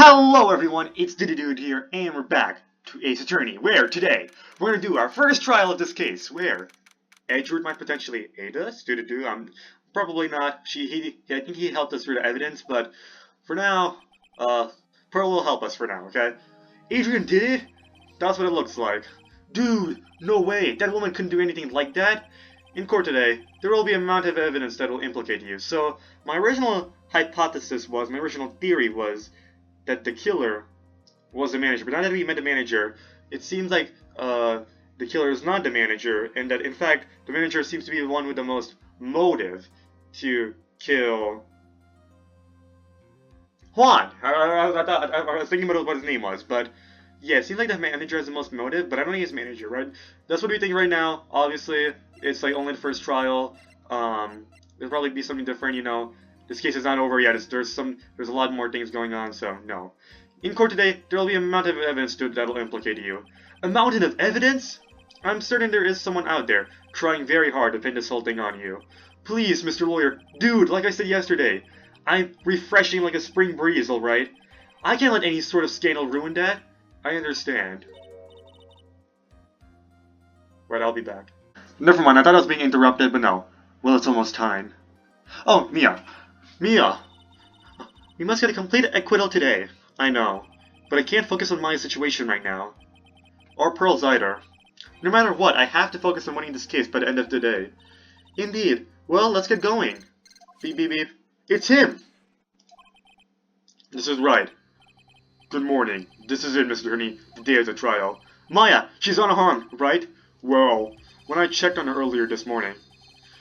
Hello everyone, it's Dude here, and we're back to Ace Attorney, where today we're going to do our first trial of this case, where Edgeworth might potentially aid us. Probably not. I think he helped us through the evidence, but for now, Pearl will help us for now, okay? Adrian did it? That's what it looks like. Dude, no way, that woman couldn't do anything like that. In court today, there will be a amount of evidence that will implicate you, so my original theory was that the killer was the manager, but now that we met the manager, it seems like the killer is not the manager, and that in fact the manager seems to be the one with the most motive to kill Juan. I was thinking about what his name was, but yeah, it seems like the manager has the most motive, but I don't think he's manager, right? That's what we think right now. Obviously, it's like only the first trial. There'll probably be something different, you know. This case is not over yet. There's a lot more things going on, so no. In court today, there will be a mountain of evidence that will implicate you. A mountain of evidence? I'm certain there is someone out there trying very hard to pin this whole thing on you. Please, Mr. Lawyer, dude, like I said yesterday, I'm refreshing like a spring breeze, alright? I can't let any sort of scandal ruin that. I understand. Right, I'll be back. Never mind, I thought I was being interrupted, but no. Well, it's almost time. Oh, Mia. Mia! We must get a complete acquittal today. I know. But I can't focus on my situation right now. Or Pearl's either. No matter what, I have to focus on winning this case by the end of the day. Indeed. Well, let's get going. Beep beep beep. It's him! This is right. Good morning. This is it, Mr. Attorney. The day of the trial. Maya! She's unharmed, right? Well, when I checked on her earlier this morning,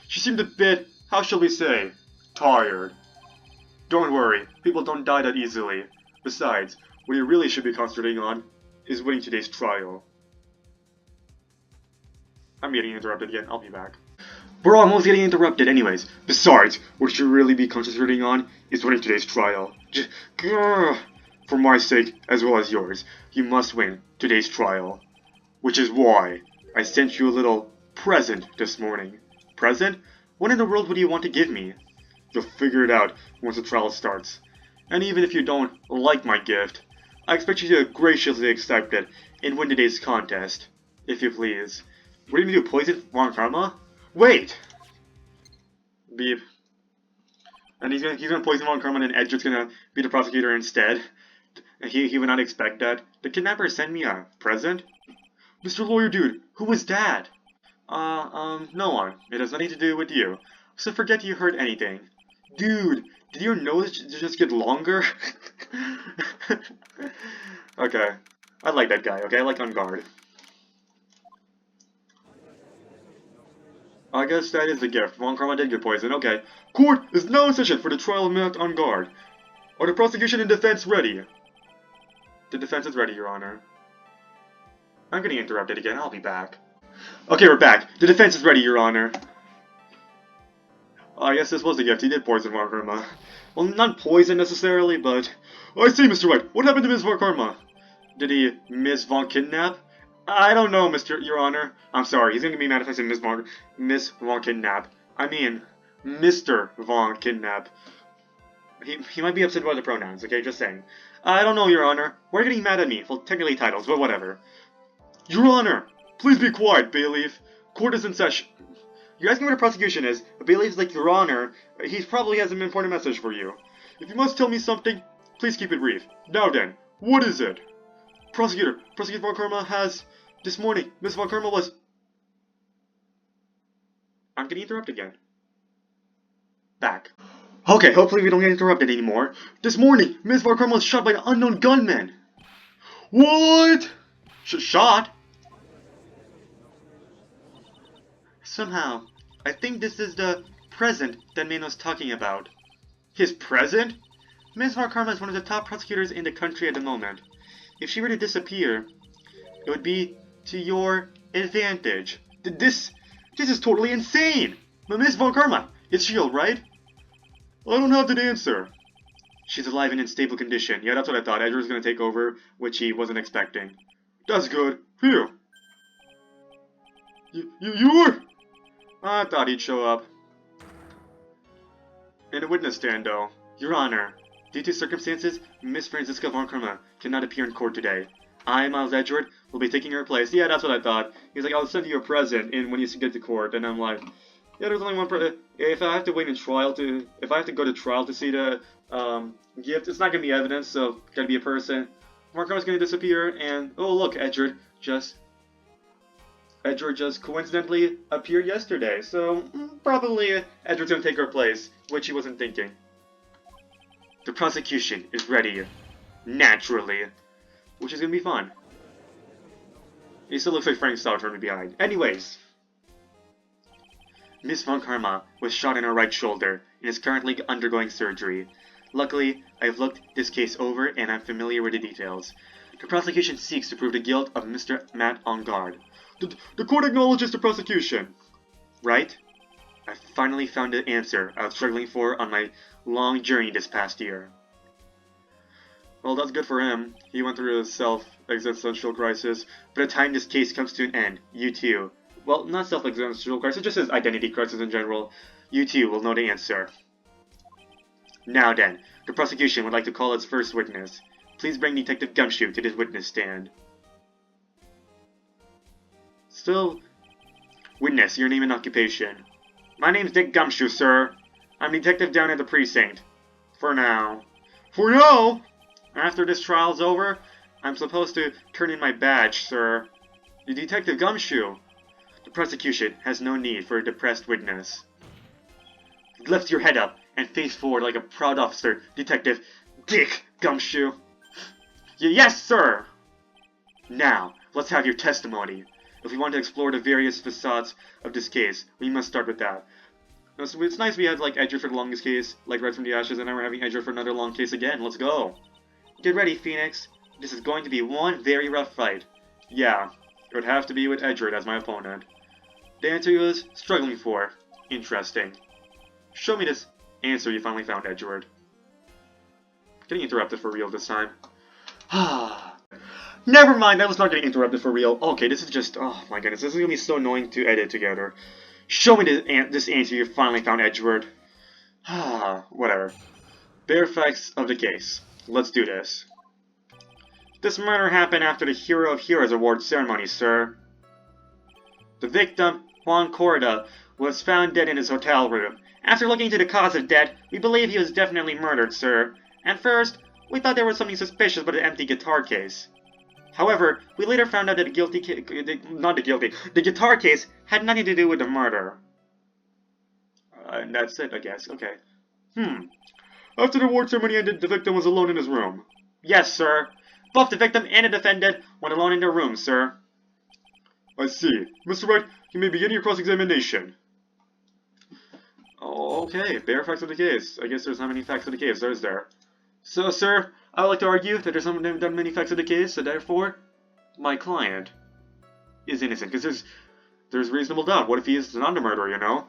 she seemed a bit, how shall we say, tired. Don't worry, people don't die that easily. Besides, what you really should be concentrating on is winning today's trial. I'm getting interrupted again, I'll be back. We're almost getting interrupted anyways. Besides, what you should really be concentrating on is winning today's trial. For my sake, as well as yours, you must win today's trial. Which is why I sent you a little present this morning. Present? What in the world would you want to give me? You'll figure it out once the trial starts. And even if you don't like my gift, I expect you to graciously accept it and win today's contest. If you please. What are you gonna do, poison Von Karma? Wait! Beep. And he's gonna poison Von Karma and Edgeworth's gonna be the prosecutor instead. He would not expect that. The kidnapper sent me a present? Mr. Lawyer Dude, who was that? No one. It has nothing to do with you. So forget you heard anything. Dude, did your nose just get longer? Okay. I like that guy, okay? I like On Guard. I guess that is the gift. Von Karma did get poisoned. Okay. Court is now in session for the trial of On Guard. Are the prosecution and defense ready? The defense is ready, Your Honor. I'm getting interrupted again. I'll be back. Okay, we're back. The defense is ready, Your Honor. I guess this was the gift. He did poison Von Karma. Well, not poison necessarily, but... I see, Mr. White. What happened to Ms. Von Karma? Did he Miss Von Kidnap? I don't know, Your Honor. I'm sorry. He's going to be manifesting Miss Von Kidnap. I mean, Mr. Von Kidnap. He might be upset about the pronouns, okay? Just saying. I don't know, Your Honor. Why are you getting mad at me? Well, technically titles, but whatever. Your Honor! Please be quiet, bailiff. Court is in session. You're asking what a prosecution is. A bailiff's like, Your Honor. He probably has an important message for you. If you must tell me something, please keep it brief. Now then, what is it? Prosecutor Von Karma has... This morning, Miss Von Karma was... I'm getting interrupted again. Back. Okay, hopefully we don't get interrupted anymore. This morning, Miss Von Karma was shot by an unknown gunman. What? Shot? Somehow, I think this is the present that Maine was talking about. His present? Ms. Von Karma is one of the top prosecutors in the country at the moment. If she were to disappear, it would be to your advantage. This is totally insane! But Ms. Von Karma, is she alright? I don't have the answer. She's alive and in stable condition. Yeah, that's what I thought. Edgeworth's gonna take over, which he wasn't expecting. That's good. Here. You? I thought he'd show up. In a witness stand, though. Your Honor, Due to circumstances, Miss Franziska von Karma cannot appear in court today. I, Miles Edgeworth, will be taking her place. Yeah, that's what I thought. He's like, I'll send you a present when you get to court. And I'm like, yeah, there's only one if I have to wait in trial if I have to go to trial to see the gift, it's not gonna be evidence, so it's gotta be a person. Von Karma's gonna disappear, and oh look, Edgeworth just coincidentally appeared yesterday. So probably Edgeworth's gonna take her place, which he wasn't thinking. The prosecution is ready, naturally, which is gonna be fun. He still looks like Frank Stout from behind. Anyways, Miss Von Karma was shot in her right shoulder and is currently undergoing surgery. Luckily, I've looked this case over and I'm familiar with the details. The prosecution seeks to prove the guilt of Mr. Matt Engarde. The court acknowledges the prosecution. Right? I finally found the answer I was struggling for on my long journey this past year. Well, that's good for him. He went through a self-existential crisis. By the time this case comes to an end, you too, well, not self-existential crisis, just his identity crisis in general, you too will know the answer. Now then, the prosecution would like to call its first witness. Please bring Detective Gumshoe to this witness stand. Still, witness, your name and occupation. My name's Dick Gumshoe, sir. I'm detective down at the precinct. For now. For now? After this trial's over, I'm supposed to turn in my badge, sir. You're Detective Gumshoe. The prosecution has no need for a depressed witness. Lift your head up and face forward like a proud officer, Detective Dick Gumshoe. Yes, sir! Now, let's have your testimony. If we want to explore the various facades of this case, we must start with that. Now, so it's nice we had, like, Edgeworth for the longest case, like Red from the Ashes, and now we're having Edgeworth for another long case again. Let's go! Get ready, Phoenix. This is going to be one very rough fight. Yeah, it would have to be with Edgeworth as my opponent. The answer he was struggling for. Interesting. Show me this answer you finally found, Edgeworth. Getting interrupted for real this time. Never mind, that was not getting interrupted for real. Okay, this is just, oh my goodness, this is gonna be so annoying to edit together. Show me this answer you finally found, Edgeworth. Whatever. Bare facts of the case. Let's do this. This murder happened after the Hero of Heroes Award ceremony, sir. The victim, Juan Corda, was found dead in his hotel room. After looking into the cause of death, we believe he was definitely murdered, sir. At first, we thought there was something suspicious about the empty guitar case. However, we later found out that the guitar case had nothing to do with the murder. And that's it, I guess. Okay. After the award ceremony ended, the victim was alone in his room. Yes, sir. Both the victim and the defendant went alone in their room, sir. I see. Mr. Wright, you may begin your cross-examination. Okay, bare facts of the case. I guess there's not many facts of the case, is there? So, sir, I would like to argue that there's not many facts of the case, so therefore, my client is innocent. Because there's reasonable doubt. What if he is not the murderer, you know?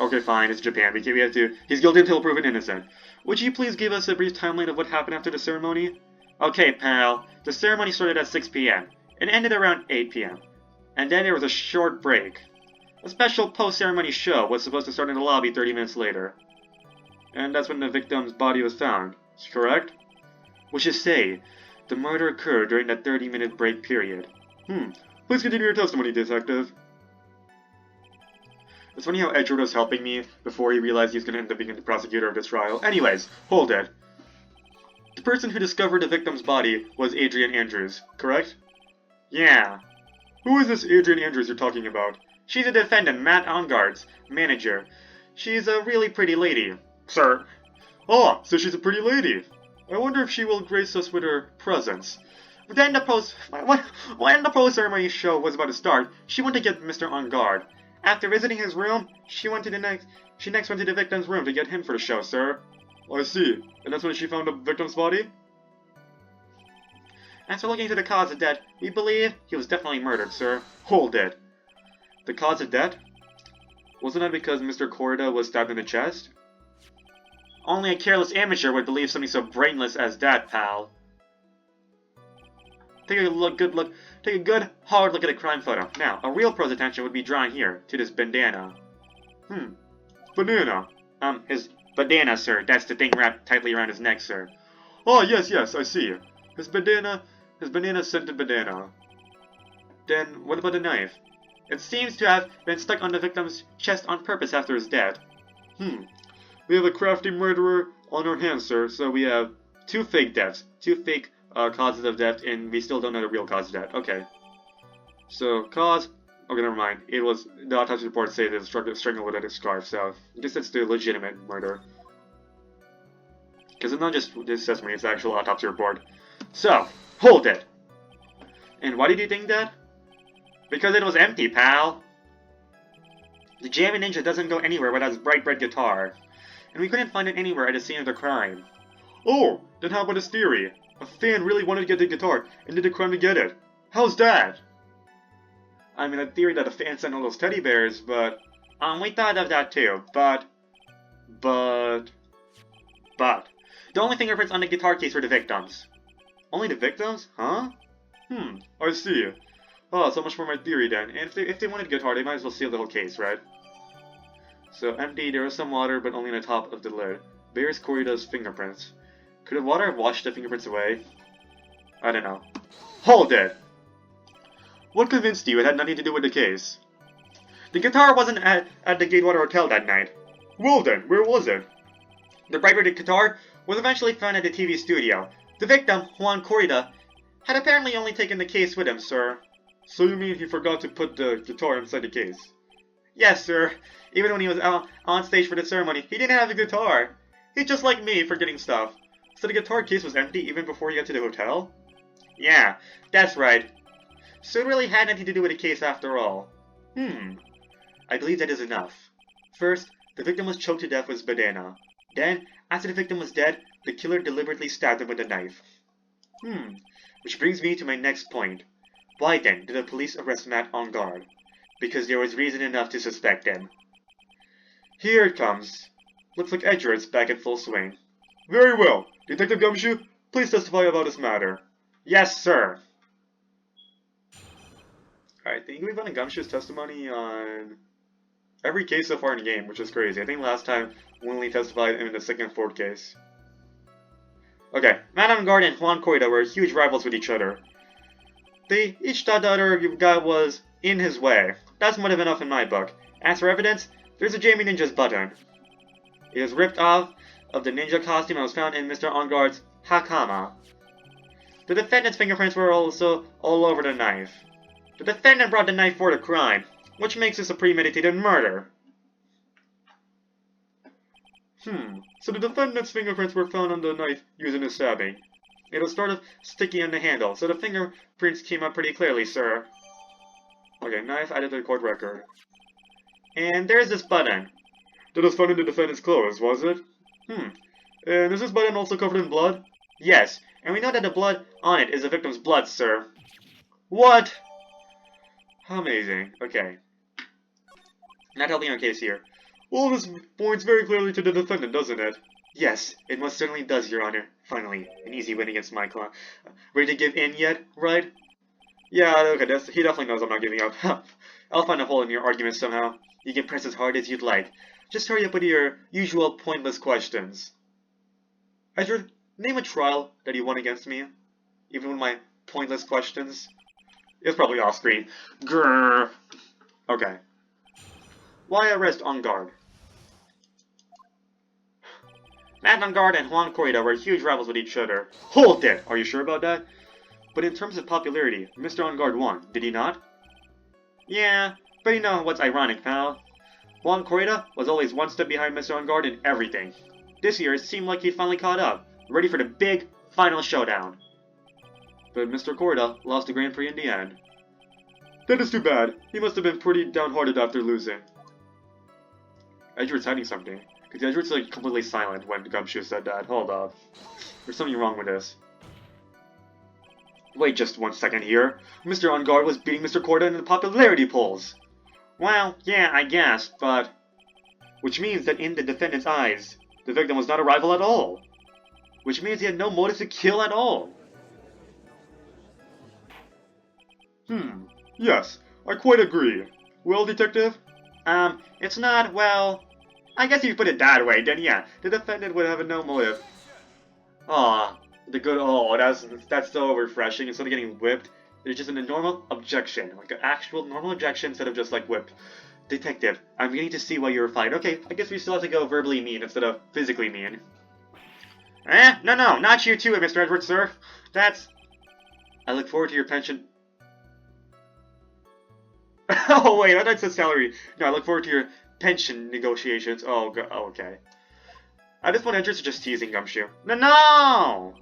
Okay, fine, it's Japan. We have to... He's guilty until proven innocent. Would you please give us a brief timeline of what happened after the ceremony? Okay, pal. The ceremony started at 6 p.m. It ended around 8 p.m. And then there was a short break. A special post-ceremony show was supposed to start in the lobby 30 minutes later. And that's when the victim's body was found. Correct? Which is to say, the murder occurred during that 30-minute break period. Please continue your testimony, detective. It's funny how Edgeworth was helping me before he realized he was going to end up being the prosecutor of this trial. Anyways, hold it. The person who discovered the victim's body was Adrian Andrews, correct? Yeah. Who is this Adrian Andrews you're talking about? She's a defendant, Matt Engarde's manager. She's a really pretty lady. Sir. Oh, so she's a pretty lady. I wonder if she will grace us with her presence. Then when the post-ceremony show was about to start, she went to get Mr. Engarde. After visiting his room, she next went to the victim's room to get him for the show, sir. I see. And that's when she found the victim's body? After looking into the cause of death, we believe he was definitely murdered, sir. Hold it. The cause of death? Wasn't that because Mr. Corda was stabbed in the chest? Only a careless amateur would believe something so brainless as that, pal. Take a good, hard look at the crime photo. Now, a real pro's attention would be drawn here, to this bandana. Banana. His Bandana, sir. That's the thing wrapped tightly around his neck, sir. Oh, yes, yes, I see. His bandana scented bandana. Then, what about the knife? It seems to have been stuck on the victim's chest on purpose after his death. We have a crafty murderer on our hands, sir, so we have two fake deaths. Two fake causes of death, and we still don't know the real cause of death. Okay. So, cause... Okay, never mind. It was... The autopsy report says it was strangled with a scarf, so... I guess it's the legitimate murder. Because it's not just this testimony, it's the actual autopsy report. So, hold it! And why did you think that? Because it was empty, pal! The Jammin' Ninja doesn't go anywhere without his bright red guitar. And we couldn't find it anywhere at the scene of the crime. Oh, then how about his theory? A fan really wanted to get the guitar and did the crime to get it. How's that? I mean, a theory that a fan sent all those teddy bears, but... we thought of that too, but... The only fingerprints on the guitar case were the victims. Only the victims? Huh? I see. Oh, so much for my theory then. And if they wanted guitar, they might as well seal the whole case, right? So empty, there was some water, but only on the top of the lid. Bears Korida's fingerprints. Could the water have washed the fingerprints away? I don't know. Hold it! What convinced you it had nothing to do with the case? The guitar wasn't at the Gatewater Hotel that night. Well then, where was it? The bright red guitar was eventually found at the TV studio. The victim, Juan Corrida, had apparently only taken the case with him, sir. So you mean he forgot to put the guitar inside the case? Yes, sir. Even when he was on stage for the ceremony, he didn't have a guitar. He's just like me, forgetting stuff. So the guitar case was empty even before he got to the hotel? Yeah, that's right. So it really had nothing to do with the case after all. I believe that is enough. First, the victim was choked to death with his bandana. Then, after the victim was dead, the killer deliberately stabbed him with a knife. Which brings me to my next point. Why then did the police arrest Matt on guard? Because there was reason enough to suspect him. Here it comes. Looks like Edgeworth's back in full swing. Very well. Detective Gumshoe, please testify about this matter. Yes, sir. Alright, I think we've done Gumshoe's testimony on every case so far in the game, which is crazy. I think last time we only testified in the second and fourth case. Okay, Matt on guard and Juan Corrida were huge rivals with each other. They each thought the other guy was in his way. That's more than enough in my book. As for evidence, there's a Jammin' Ninja's button. It was ripped off of the ninja costume and was found in Mr. Onguard's hakama. The defendant's fingerprints were also all over the knife. The defendant brought the knife for the crime, which makes this a premeditated murder. So the defendant's fingerprints were found on the knife used in his stabbing. It was sort of sticky on the handle, so the fingerprints came up pretty clearly, sir. Okay, knife added to the court record. And there's this button. That was found in the defendant's clothes, was it? And is this button also covered in blood? Yes, and we know that the blood on it is the victim's blood, sir. What? How amazing. Okay. Not helping our case here. Well, this points very clearly to the defendant, doesn't it? Yes, it most certainly does, Your Honor. Finally, an easy win against my client. Ready to give in yet, right? Yeah, okay, he definitely knows I'm not giving up. I'll find a hole in your argument somehow. You can press as hard as you'd like. Just hurry up with your usual pointless questions. Edward, name a trial that you won against me. Even with my pointless questions. It's probably off screen. Grrr. Okay. Why arrest on guard? Matt on guard and Juan Corrida were huge rivals with each other. Hold it! Are you sure about that? But in terms of popularity, Mr. On Guard won, did he not? Yeah, but you know what's ironic, pal? Juan Corrida was always one step behind Mr. On Guard in everything. This year, it seemed like he finally caught up, ready for the big, final showdown. But Mr. Corrida lost the Grand Prix in the end. That is too bad. He must have been pretty downhearted after losing. Edgeworth's hiding something. Because Edgeworth's like completely silent when Gumshoe said that. Hold up. There's something wrong with this. Wait just 1 second here. Mr. On Guard was beating Mr. Corrida in the popularity polls. Well, yeah, I guess, but... Which means that in the defendant's eyes, the victim was not a rival at all. Which means he had no motive to kill at all. Yes, I quite agree. Well, Detective? It's not, well... I guess if you put it that way, then yeah, the defendant would have no motive. Aw, the good, oh, that's so refreshing. Instead of getting whipped, there's just a normal objection, like an actual normal objection instead of just like whipped. Detective, I'm beginning to see why you're fired. Okay, I guess we still have to go verbally mean instead of physically mean. No, not you too, Mr. Edwards, sir. That's... I look forward to your pension... Oh, wait, I thought it said salary. No, I look forward to your pension negotiations. Oh, okay. At this point, Edwards is just teasing Gumshoe. No!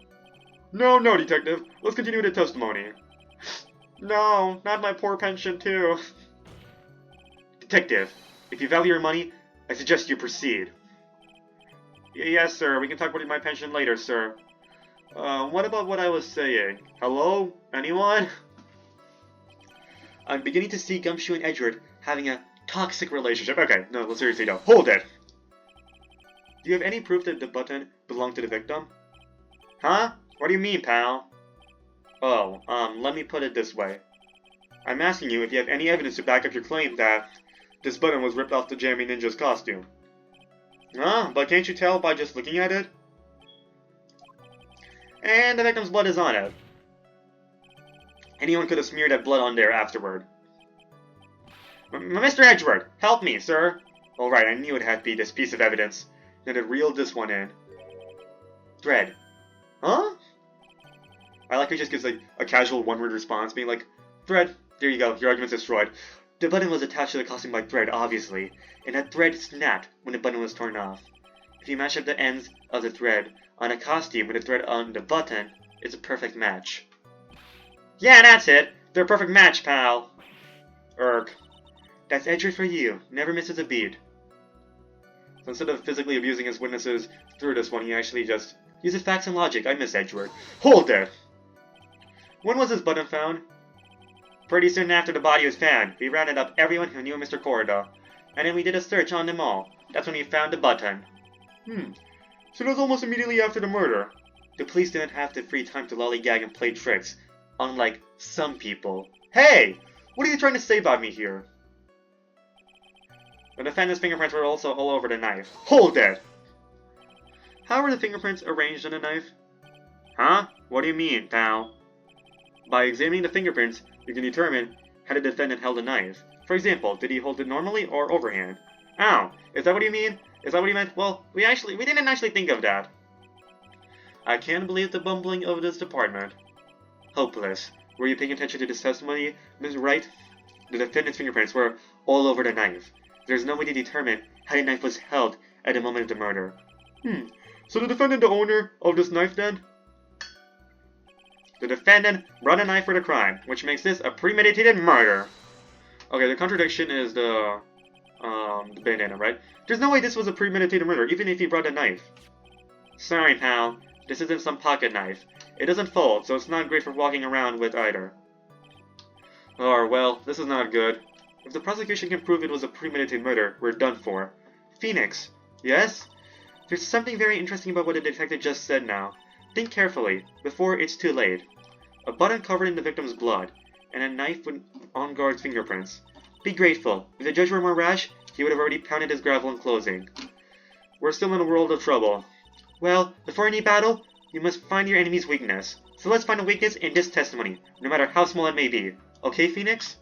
No, Detective. Let's continue the testimony. No, not my poor pension, too. Detective, if you value your money, I suggest you proceed. Yes, sir. We can talk about my pension later, sir. What about what I was saying? Hello? Anyone? I'm beginning to see Gumshoe and Edward having a toxic relationship. Okay, no, seriously, no. Hold it! Do you have any proof that the button belonged to the victim? Huh? What do you mean, pal? Oh, let me put it this way. I'm asking you if you have any evidence to back up your claim that this button was ripped off the Jammy Ninja's costume. Huh? But can't you tell by just looking at it? And the victim's blood is on it. Anyone could have smeared that blood on there afterward. Mr. Edward, help me, sir. Alright, I knew it had to be this piece of evidence. Then it reeled this one in. Thread. Huh? I like how he just gives like a casual one-word response, being like, Thread, there you go, your argument's destroyed. The button was attached to the costume by thread, obviously, and that thread snapped when the button was torn off. If you match up the ends of the thread on a costume with the thread on the button, it's a perfect match. Yeah, that's it! They're a perfect match, pal! Erk. That's Edward for you. Never misses a beat. So instead of physically abusing his witnesses through this one, he actually just uses facts and logic. I miss Edward. Hold it! When was this button found? Pretty soon after the body was found. We rounded up everyone who knew Mr. Corridor. And then we did a search on them all. That's when we found the button. So it was almost immediately after the murder. The police didn't have the free time to lollygag and play tricks. Unlike some people. Hey! What are you trying to say about me here? The defendant's fingerprints were also all over the knife. Hold it! How were the fingerprints arranged on the knife? Huh? What do you mean, pal? By examining the fingerprints, you can determine how the defendant held the knife. For example, did he hold it normally or overhand? Ow! Is that what you mean? Is that what you meant? Well, we didn't actually think of that. I can't believe the bumbling of this department. Hopeless. Were you paying attention to this testimony, Ms. Wright? The defendant's fingerprints were all over the knife. There's no way to determine how the knife was held at the moment of the murder. So the defendant the owner of this knife then? The defendant brought a knife for the crime, which makes this a premeditated murder. Okay, the contradiction is the bandana, right? There's no way this was a premeditated murder, even if he brought a knife. Sorry, pal. This isn't some pocket knife. It doesn't fold, so it's not great for walking around with either. Oh, well, this is not good. If the prosecution can prove it was a premeditated murder, we're done for. Phoenix, yes? There's something very interesting about what the detective just said now. Think carefully, before it's too late. A button covered in the victim's blood, and a knife with on-guard's fingerprints. Be grateful. If the judge were more rash, he would have already pounded his gravel in closing. We're still in a world of trouble. Well, before any battle, you must find your enemy's weakness. So let's find a weakness in this testimony, no matter how small it may be. Okay, Phoenix?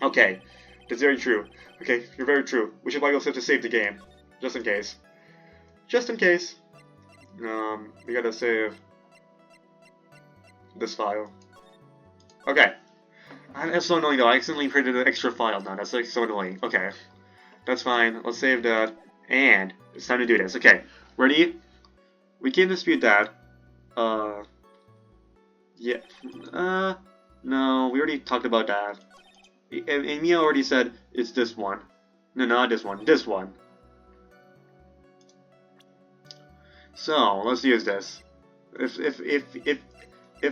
Okay, that's very true. Okay, you're very true. Which is why we also have to save the game. Just in case. Just in case. We gotta save this file. Okay. That's so annoying though, I accidentally created an extra file now, that's like so annoying. Okay. That's fine, let's save that. And it's time to do this. Okay, ready? We can dispute that. Yeah. No, we already talked about that. And Mia already said it's this one. No, not this one. This one. So let's use this. If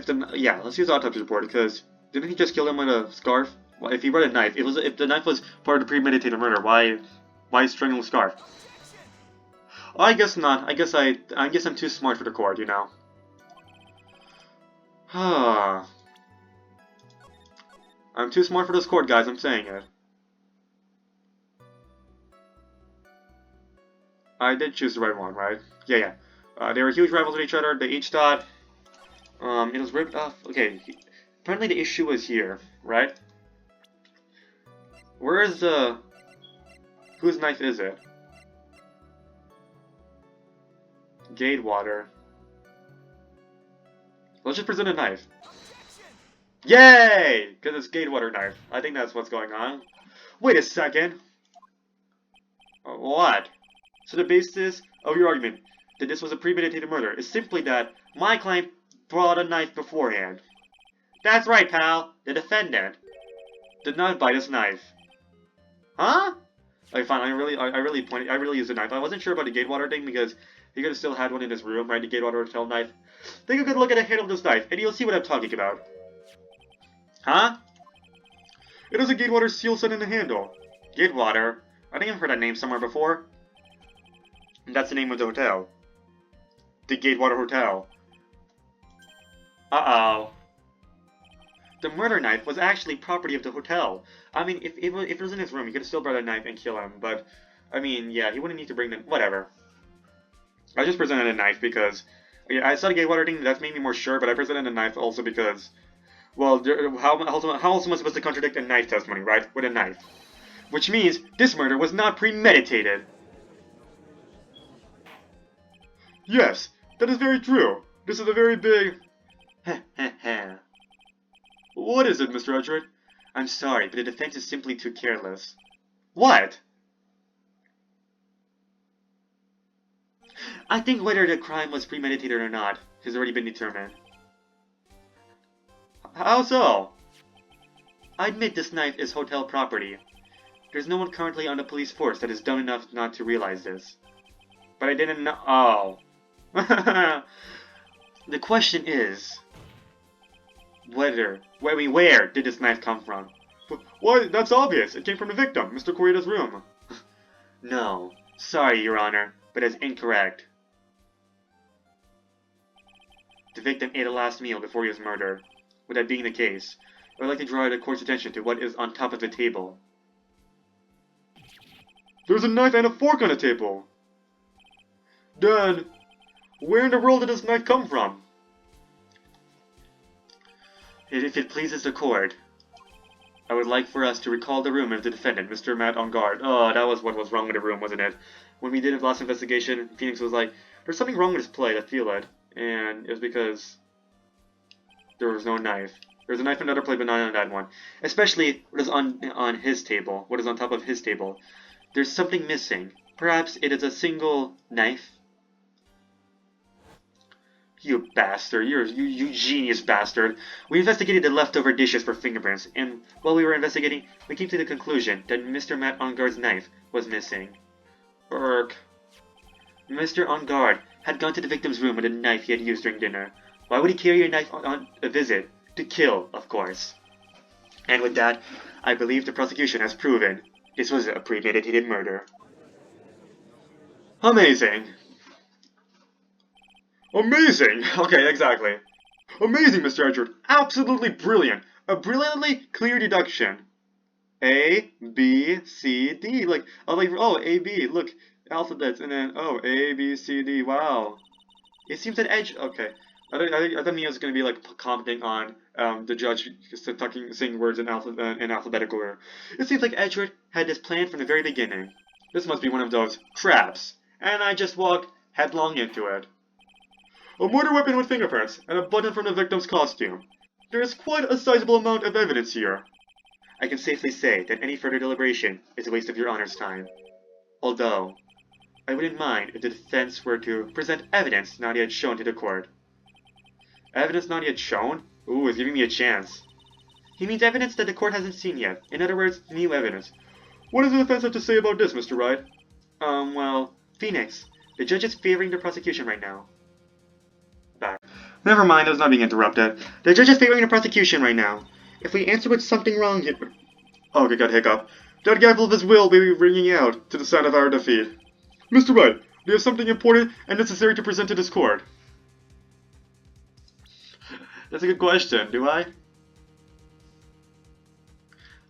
the yeah, let's use autopsy report because didn't he just kill him with a scarf? Well, if he brought a knife, if the knife was part of the premeditated murder, why strangle a scarf? Oh, I guess not. I guess I'm too smart for the court, you know. I'm too smart for this court, guys. I'm saying it. I did choose the right one, right? Yeah, yeah. They were huge rivals of each other. They each thought it was ripped off. Okay, apparently the issue was here, right? Where is the... Whose knife is it? Gatewater. Let's just present a knife. Yay! Because it's Gatewater knife. I think that's what's going on. Wait a second. What? So the basis of your argument that this was a premeditated murder is simply that my client brought a knife beforehand. That's right, pal. The defendant did not buy this knife. Huh? Okay, fine. I really used a knife. I wasn't sure about the Gatewater thing because he could have still had one in his room, right? The Gatewater hotel knife. Take a good look at the handle of this knife, and you'll see what I'm talking about. Huh? It has a Gatewater seal set in the handle. Gatewater? I think I've heard that name somewhere before. And that's the name of the hotel. The Gatewater Hotel. Uh-oh. The murder knife was actually property of the hotel. I mean, if it was in his room, he could have still brought a knife and kill him, but... I mean, yeah, he wouldn't need to bring them... Whatever. I just presented a knife because... Yeah, I saw the Gatewater thing, that's made me more sure, but I presented a knife also because... Well, how else am I supposed to contradict a knife testimony, right? With a knife. Which means, this murder was not premeditated. Yes, that is very true. This is a very big... What is it, Mr. Edgeworth? I'm sorry, but the defense is simply too careless. What? I think whether the crime was premeditated or not has already been determined. How so? I admit this knife is hotel property. There's no one currently on the police force that is dumb enough not to realize this. But I didn't know... Oh. The question is... Where did this knife come from? Why, that's obvious. It came from the victim, Mr. Koreda's room. No. Sorry, Your Honor, but that's incorrect. The victim ate a last meal before he was murdered. With that being the case, I would like to draw the court's attention to what is on top of the table. There's a knife and a fork on the table! Then, where in the world did this knife come from? If it pleases the court, I would like for us to recall the room of the defendant, Mr. Matt Engard. Oh, that was what was wrong with the room, wasn't it? When we did the last investigation, Phoenix was like, there's something wrong with this plate, I feel it. And it was because there was no knife. There's a knife in another plate, but not on that one. Especially what is on his table, what is on top of his table. There's something missing. Perhaps it is a single knife? You bastard. You genius bastard. We investigated the leftover dishes for fingerprints, and while we were investigating, we came to the conclusion that Mr. Matt Engard's knife was missing. Mr. Engard had gone to the victim's room with a knife he had used during dinner. Why would he carry a knife on a visit? To kill, of course. And with that, I believe the prosecution has proven this was a premeditated murder. Amazing. Amazing! Okay, exactly. Amazing, Mr. Edgeworth. Absolutely brilliant. A brilliantly clear deduction. A, B, C, D. Like, oh, A, B. Look, alphabets, and then, oh, A, B, C, D. Wow. It seems that okay. I thought Mia was going to be, like, commenting on the judge saying words in alphabetical order. It seems like Edgeworth had this plan from the very beginning. This must be one of those traps. And I just walked headlong into it. A murder weapon with fingerprints, and a button from the victim's costume. There is quite a sizable amount of evidence here. I can safely say that any further deliberation is a waste of your Honor's time. Although, I wouldn't mind if the defense were to present evidence not yet shown to the court. Evidence not yet shown? Ooh, he's giving me a chance. He means evidence that the court hasn't seen yet. In other words, new evidence. What does the defense have to say about this, Mr. Wright? Well, Phoenix, the judge is favoring the prosecution right now. Back. Never mind, I was not being interrupted. The judge is favoring the prosecution right now. If we answer with something wrong here... Oh, okay, got a hiccup. That gavel of his will will be ringing out to the sound of our defeat. Mr. Wright, do you have something important and necessary to present to this court? That's a good question, do I?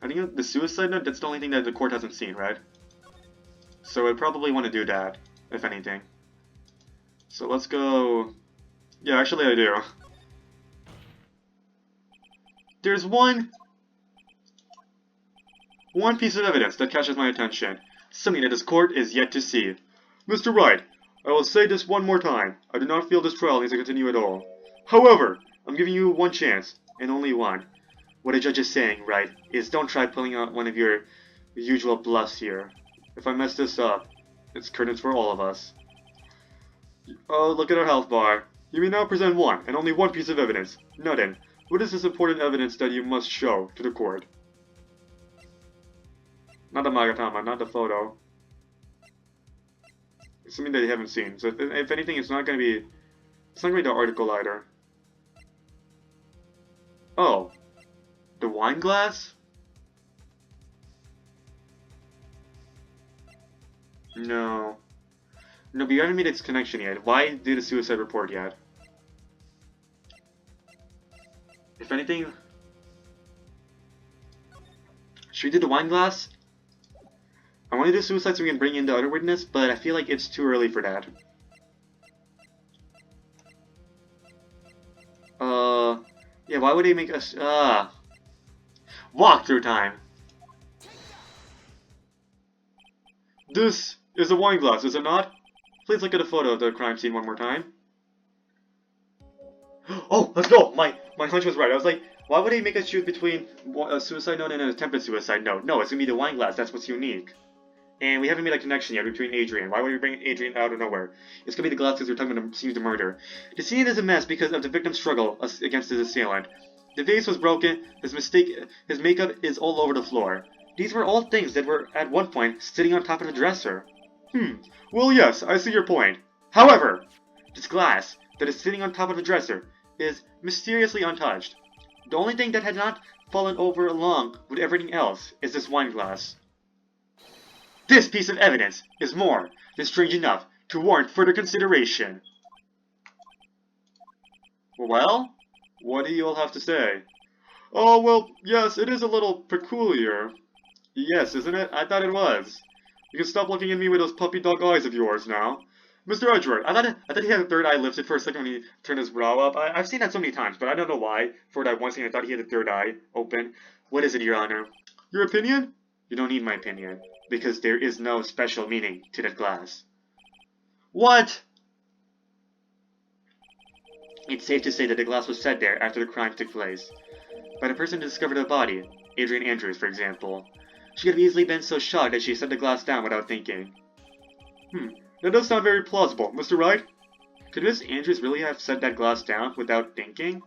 I think the suicide note, that's the only thing that the court hasn't seen, right? So I'd probably want to do that. if anything. So let's go... Yeah, actually I do. There's one piece of evidence that catches my attention. Something that this court is yet to see. Mr. Wright, I will say this one more time. I do not feel this trial needs to continue at all. However, I'm giving you one chance, and only one. What a judge is saying, right, is don't try pulling out one of your usual bluffs here. If I mess this up, it's curtains for all of us. Oh, look at our health bar. You may now present one, and only one piece of evidence. Now then, what is this important evidence that you must show to the court? Not the Magatama, not the photo. It's something that you haven't seen. So if anything, it's not gonna be the article either. Oh. The wine glass? No. No, but you haven't made its connection yet. Why do the suicide report yet? If anything... Should we do the wine glass? I want to do suicide so we can bring in the other witness, but I feel like it's too early for that. Yeah, why would they make us, walkthrough time! This is a wine glass, is it not? Please look at a photo of the crime scene one more time. Oh, let's go! My hunch was right. I was like, why would they make us choose between a suicide note and an attempted suicide note? No, it's gonna be the wine glass, that's what's unique. And we haven't made a connection yet between Adrian. Why would we bring Adrian out of nowhere? It's gonna be the glass because we're talking about the scene of the murder. The scene is a mess because of the victim's struggle against his assailant. The vase was broken, his makeup is all over the floor. These were all things that were, at one point, sitting on top of the dresser. Well yes, I see your point. However, this glass that is sitting on top of the dresser is mysteriously untouched. The only thing that had not fallen over along with everything else is this wine glass. This piece of evidence is more than strange enough to warrant further consideration. Well, what do you all have to say? Oh, well, yes, it is a little peculiar. Yes, isn't it? I thought it was. You can stop looking at me with those puppy dog eyes of yours now. Mr. Edgeworth, I thought he had a third eye lifted for a second when he turned his brow up. I've seen that so many times, but I don't know why. For that one scene, I thought he had a third eye open. What is it, Your Honor? Your opinion? You don't need my opinion, because there is no special meaning to that glass. What? It's safe to say that the glass was set there after the crime took place. By the person who discovered the body, Adrian Andrews, for example. She could have easily been so shocked that she set the glass down without thinking. That does sound very plausible, Mr. Wright. Could Miss Andrews really have set that glass down without thinking?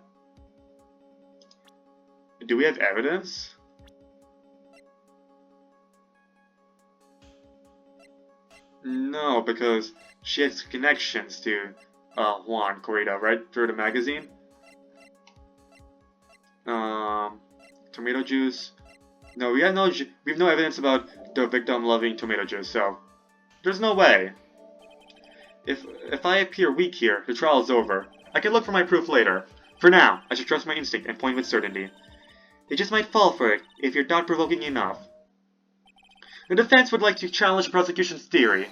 Do we have evidence? No, because she has connections to Juan Corrida, right? Through the magazine. Tomato juice. No, we have no evidence about the victim loving tomato juice, so there's no way. If I appear weak here, the trial is over. I can look for my proof later. For now, I should trust my instinct and point with certainty. They just might fall for it if you're thought-provoking enough. The defense would like to challenge the prosecution's theory.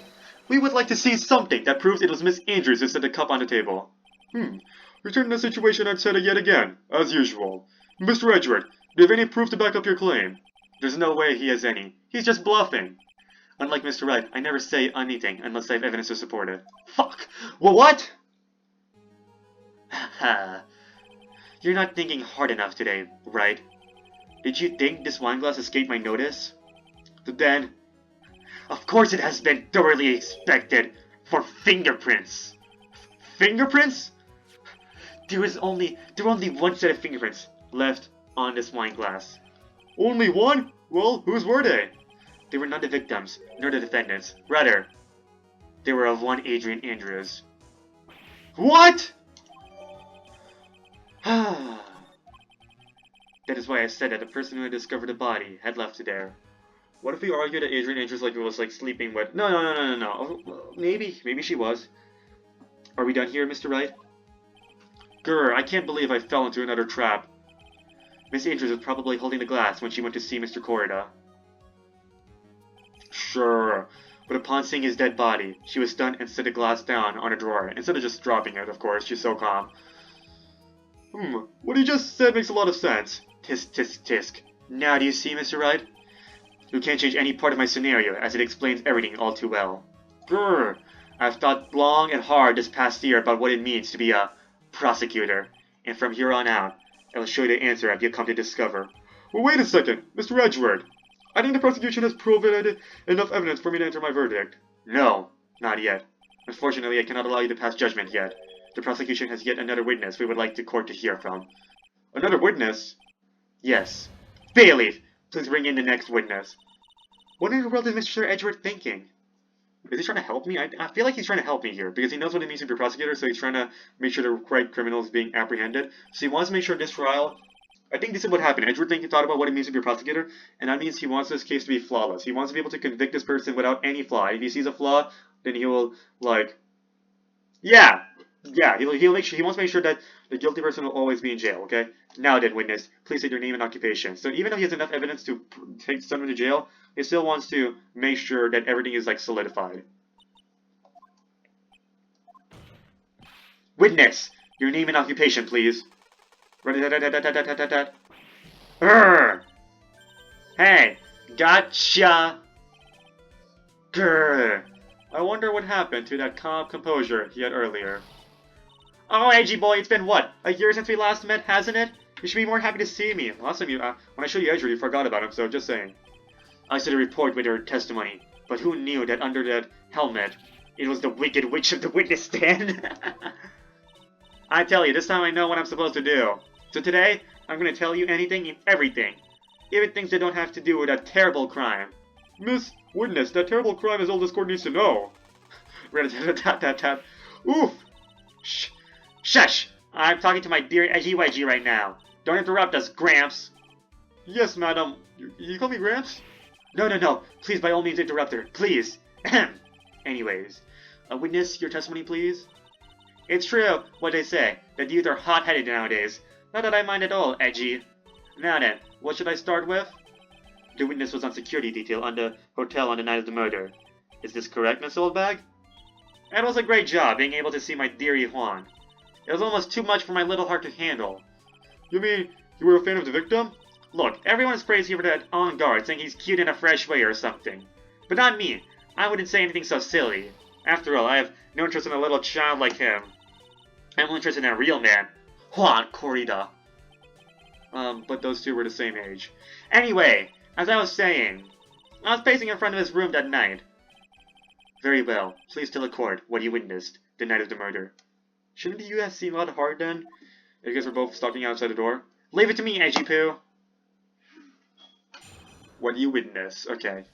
We would like to see something that proves it was Miss Andrews who set the cup on the table. Returning to the situation I'd said it yet again, as usual. Mr. Edgeworth, do you have any proof to back up your claim? There's no way he has any. He's just bluffing. Unlike Mr. Wright, I never say anything unless I have evidence to support it. Fuck! Well, what? Haha. You're not thinking hard enough today, right? Did you think this wine glass escaped my notice? Then, of course it has been thoroughly inspected for fingerprints. Fingerprints? There were only one set of fingerprints left on this wine glass. Only one? Well, whose were they? They were not the victims, nor the defendants. Rather, they were of one Adrian Andrews. What? That is why I said that the person who had discovered the body had left it there. What if we argued that Adrian Andrews was sleeping with... No. Maybe she was. Are we done here, Mr. Wright? Grr, I can't believe I fell into another trap. Miss Andrews was probably holding the glass when she went to see Mr. Corrida. Sure. but upon seeing his dead body, she was stunned and set the glass down on a drawer, instead of just dropping it, of course. She's so calm. What he just said makes a lot of sense. Tisk, tisk, tisk. Now do you see, Mr. Wright? You can't change any part of my scenario, as it explains everything all too well. Grrr. I've thought long and hard this past year about what it means to be a prosecutor, and from here on out, I will show you the answer I've come to discover. Well, wait a second, Mr. Edgeworth. I think the prosecution has provided enough evidence for me to enter my verdict. No, not yet. Unfortunately, I cannot allow you to pass judgment yet. The prosecution has yet another witness we would like the court to hear from. Another witness? Yes. Bayleaf, please bring in the next witness. What in the world is Mr. Edgeworth thinking? Is he trying to help me? I feel like he's trying to help me here, because he knows what it means to be a prosecutor, so he's trying to make sure the right criminal is being apprehended. So he wants to make sure this trial... I think this is what happened. Edgeworth thought about what it means to be a prosecutor, and that means he wants this case to be flawless. He wants to be able to convict this person without any flaw. If he sees a flaw, then he will, like... Yeah, he'll make sure, he wants to make sure that the guilty person will always be in jail, okay? Now then, witness, please state your name and occupation. So even though he has enough evidence to take someone to jail, he still wants to make sure that everything is, like, solidified. Witness, your name and occupation, please. Hey, gotcha. Grr. I wonder what happened to that calm composure he had earlier. Oh, Edgy boy, it's been what? A year since we last met, hasn't it? You should be more happy to see me. Last time when I showed you Edgeworth, you forgot about him, so just saying. I said a report with your testimony, but who knew that under that helmet, it was the Wicked Witch of the witness stand? I tell you, this time I know what I'm supposed to do. So today, I'm going to tell you anything and everything. Even things that don't have to do with a terrible crime. Miss Witness, that terrible crime is all this court needs to know. Oof! Shush! I'm talking to my dear Edgy Wedgie right now. Don't interrupt us, Gramps. Yes, madam. You call me Gramps? No. Please, by all means, interrupt her. Please. Anyways, witness, your testimony, please. It's true what they say, that youth are hot-headed nowadays. Not that I mind at all, Edgy. Now then, what should I start with? The witness was on security detail on the hotel on the night of the murder. Is this correct, Miss Oldbag? It was a great job being able to see my dearie Juan. It was almost too much for my little heart to handle. You mean you were a fan of the victim? Look, everyone is crazy for that on guard, saying he's cute in a fresh way or something. But not me. I wouldn't say anything so silly. After all, I have no interest in a little child like him. I'm interested in a real man. Juan Corrida. But those two were the same age. Anyway, as I was saying, I was pacing in front of his room that night. Very well. Please tell the court what you witnessed the night of the murder. Shouldn't you have seen a lot hard then? If you guys were both stalking outside the door? Leave it to me, Edgy Poo. What do you witness? Okay.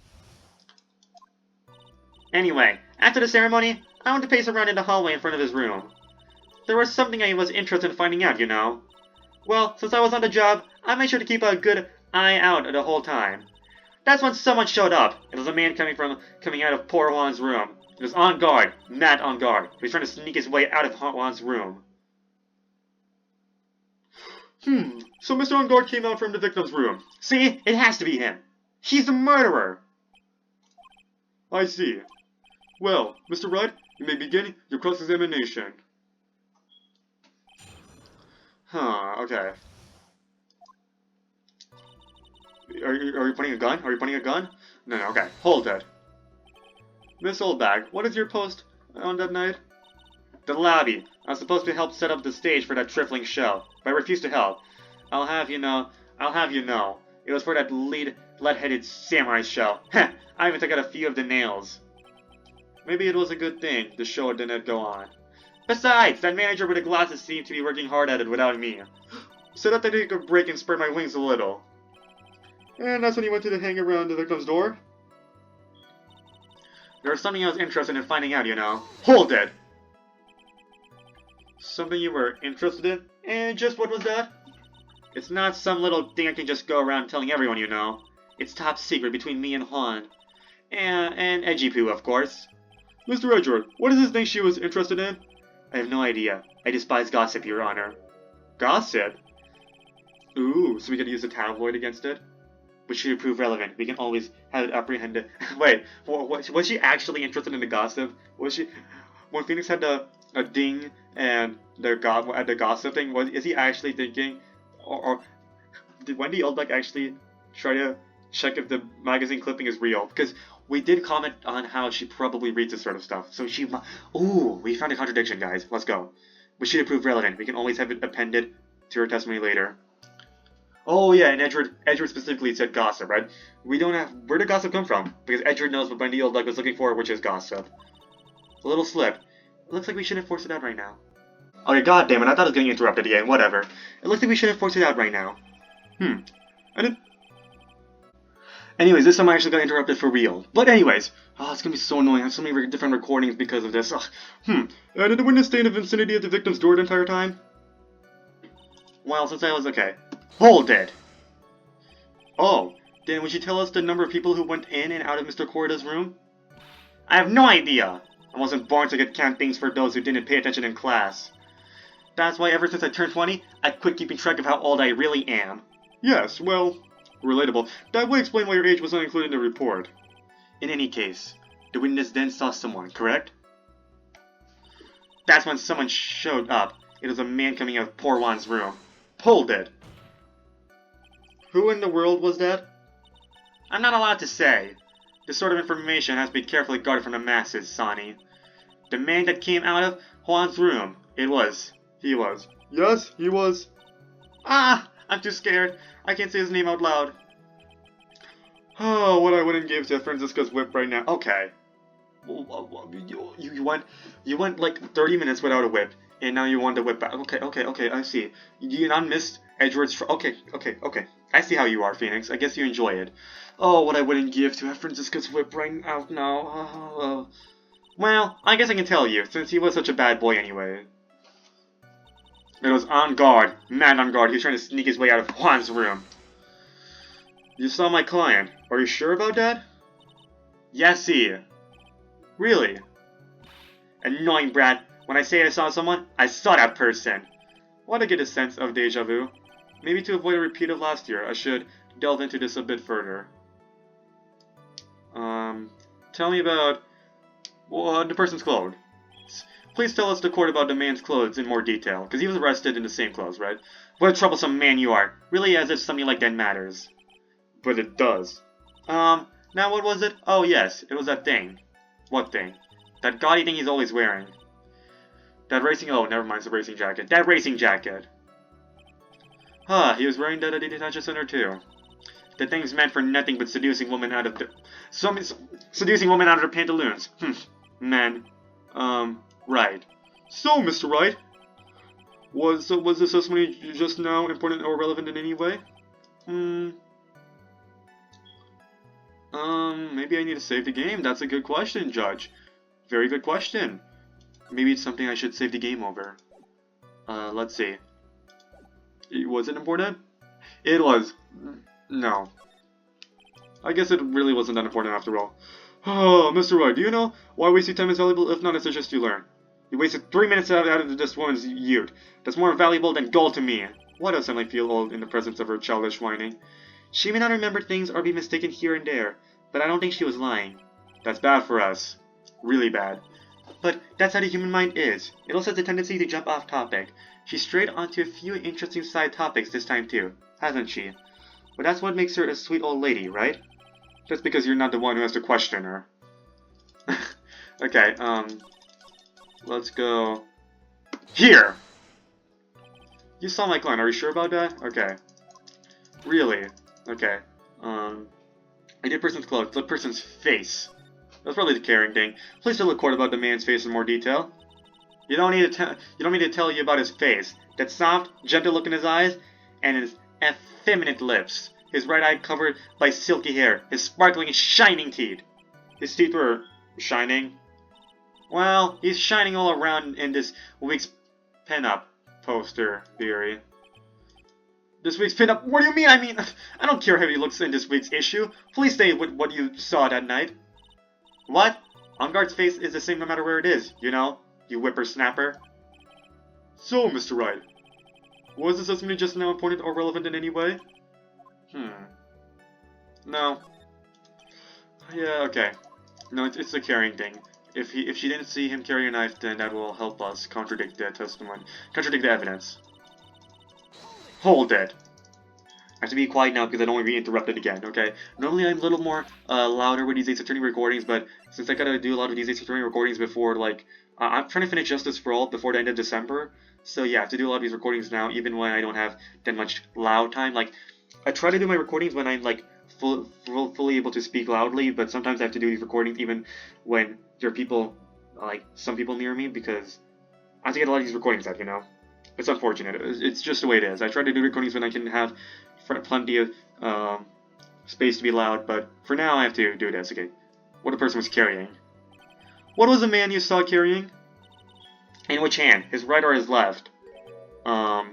Anyway, after the ceremony, I went to pace around in the hallway in front of his room. There was something I was interested in finding out, you know. Well, since I was on the job, I made sure to keep a good eye out the whole time. That's when someone showed up. It was a man coming out of poor Juan's room. He was on guard, not on guard. He was trying to sneak his way out of Juan's room. So Mr. On Guard came out from the victim's room. See? It has to be him. He's the murderer. I see. Well, Mr. Wright, you may begin your cross-examination. Okay. Are you pointing a gun? Are you pointing a gun? No, okay. Hold it. Miss Oldbag, what is your post on that night? The lobby. I was supposed to help set up the stage for that trifling show, but I refused to help. I'll have you know. It was for that lead-headed samurai show. Heh, I even took out a few of the nails. Maybe it was a good thing the show didn't go on. Besides, that manager with the glasses seemed to be working hard at it without me. So that I took a break and spread my wings a little. And that's when he went to hang around the victim's door. There was something I was interested in finding out, you know. Hold it! Something you were interested in? And just what was that? It's not some little thing I can just go around telling everyone, you know. It's top secret between me and Juan. And Edgy Poo, of course. Mr. Edgeworth, what is this thing she was interested in? I have no idea. I despise gossip, Your Honor. Gossip? Ooh, so we could use a tabloid against it? which should prove relevant. We can always have it apprehended. Wait, was she actually interested in the gossip? Was she? When Phoenix had a ding and the gossip thing, is he actually thinking, or did Wendy Oldbeck actually try to check if the magazine clipping is real? Because we did comment on how she probably reads this sort of stuff. So she, ooh, we found a contradiction, guys. Let's go. We should prove relevant. We can always have it appended to her testimony later. Oh yeah, and Edward specifically said gossip, right? We don't have. Where did gossip come from? Because Edward knows what Wendy Oldbeck was looking for, which is gossip. A little slip. It looks like we shouldn't force it out right now. Okay, goddammit, I thought I was getting interrupted again. Whatever. It looks like we shouldn't force it out right now. Anyways, this time I actually got interrupted for real. But anyways, it's gonna be so annoying. I have so many different recordings because of this. Did the witness stay in the vicinity of the victim's door the entire time? Well, since I was okay. Hold it! Oh, then would you tell us the number of people who went in and out of Mr. Corda's room? I have no idea! I wasn't born to get count things for those who didn't pay attention in class. That's why ever since I turned 20, I quit keeping track of how old I really am. Yes, well, relatable. That would explain why your age was not included in the report. In any case, the witness then saw someone, correct? That's when someone showed up. It was a man coming out of poor Juan's room. Hold it! Who in the world was that? I'm not allowed to say. This sort of information has to be carefully guarded from the masses, Sonny. The man that came out of Juan's room. He was. Yes, he was. I'm too scared. I can't say his name out loud. Oh, what I wouldn't give to Francisca's whip right now. Okay. You went like 30 minutes without a whip, and now you want the whip back. Okay, I see. You not missed Edward's... Okay. I see how you are, Phoenix. I guess you enjoy it. Oh, what I wouldn't give to have Francisca's whip right out now. Well, I guess I can tell you, since he was such a bad boy anyway. It was on guard, man on guard. He was trying to sneak his way out of Juan's room. You saw my client. Are you sure about that? Yes, he. Really? Annoying brat. When I say I saw someone, I saw that person. Why do I get a sense of deja vu? Maybe to avoid a repeat of last year, I should delve into this a bit further. Tell me about the person's clothes. Please tell us the court about the man's clothes in more detail, because he was arrested in the same clothes, right? What a troublesome man you are. Really, as if something like that matters. But it does. Now what was it? Oh yes, it was that thing. What thing? That gaudy thing he's always wearing. That racing... Oh, never mind, it's a racing jacket. That racing jacket! He was wearing that at the detention center too. The thing's meant for nothing but seducing women out of the... seducing women out of their pantaloons. Men. Right. So, Mr. Wright, was this testimony just now important or relevant in any way? Maybe I need to save the game. That's a good question, Judge. Very good question. Maybe it's something I should save the game over. Let's see. Was it important? It was. No. I guess it really wasn't that important after all. Oh, Mr. Wright, do you know why wasting time is valuable? If not, it's just you learn. You wasted 3 minutes out of this woman's youth. That's more valuable than gold to me. Why does Emily feel old in the presence of her childish whining? She may not remember things or be mistaken here and there, but I don't think she was lying. That's bad for us. Really bad. But that's how the human mind is. It also has a tendency to jump off topic. She strayed onto a few interesting side topics this time too, hasn't she? But that's what makes her a sweet old lady, right? Just because you're not the one who has to question her. Okay, let's go here! You saw my client, are you sure about that? Okay. Really? Okay. I did person's clothes, the person's face. That's probably the caring thing. Please tell the court about the man's face in more detail. You don't need me to tell you about his face. That soft, gentle look in his eyes, and his effeminate lips. His right eye covered by silky hair. His sparkling, shining teeth. His teeth were shining. Well, he's shining all around in this week's pinup poster theory. This week's pinup? What do you mean? I mean, I don't care how he looks in this week's issue. Please stay with what you saw that night. What? On guard's face is the same no matter where it is, you know? You whippersnapper. So, Mr. Wright, was this testimony just now important or relevant in any way? No. Yeah, okay. No, it's the carrying thing. If she didn't see him carry a knife, then that will help us contradict the testimony, contradict the evidence. Hold it. I have to be quiet now because I don't want to be interrupted again, okay? Normally I'm a little more louder with these Ace Attorney recordings, but since I gotta do a lot of these Ace Attorney recordings before, like, I'm trying to finish Justice for All before the end of December, so yeah, I have to do a lot of these recordings now, even when I don't have that much loud time. Like, I try to do my recordings when I'm, like, fully able to speak loudly, but sometimes I have to do these recordings even when there are people, like, some people near me, because I have to get a lot of these recordings out, you know? It's unfortunate. It's just the way it is. I try to do recordings when I can have plenty of space to be loud, but for now I have to do this. Okay, what a person was carrying. What was the man you saw carrying? In which hand? His right or his left? Now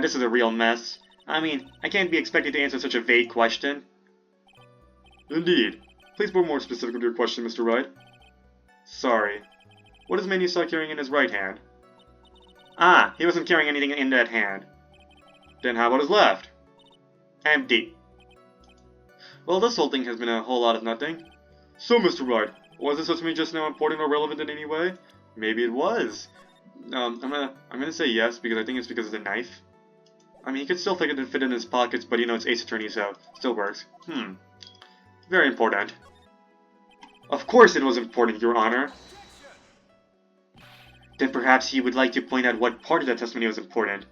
this is a real mess. I mean, I can't be expected to answer such a vague question. Indeed. Please be more specific with your question, Mr. Wright. Sorry. What is the man you saw carrying in his right hand? He wasn't carrying anything in that hand. Then how about his left? Empty. Well, this whole thing has been a whole lot of nothing. So, Mr. Wright, was this testimony just now important or relevant in any way? Maybe it was. I'm gonna say yes because I think it's because of the knife. I mean, he could still fit it in his pockets, but you know it's Ace Attorney, so still works. Very important. Of course it was important, Your Honor. Then perhaps you would like to point out what part of that testimony was important.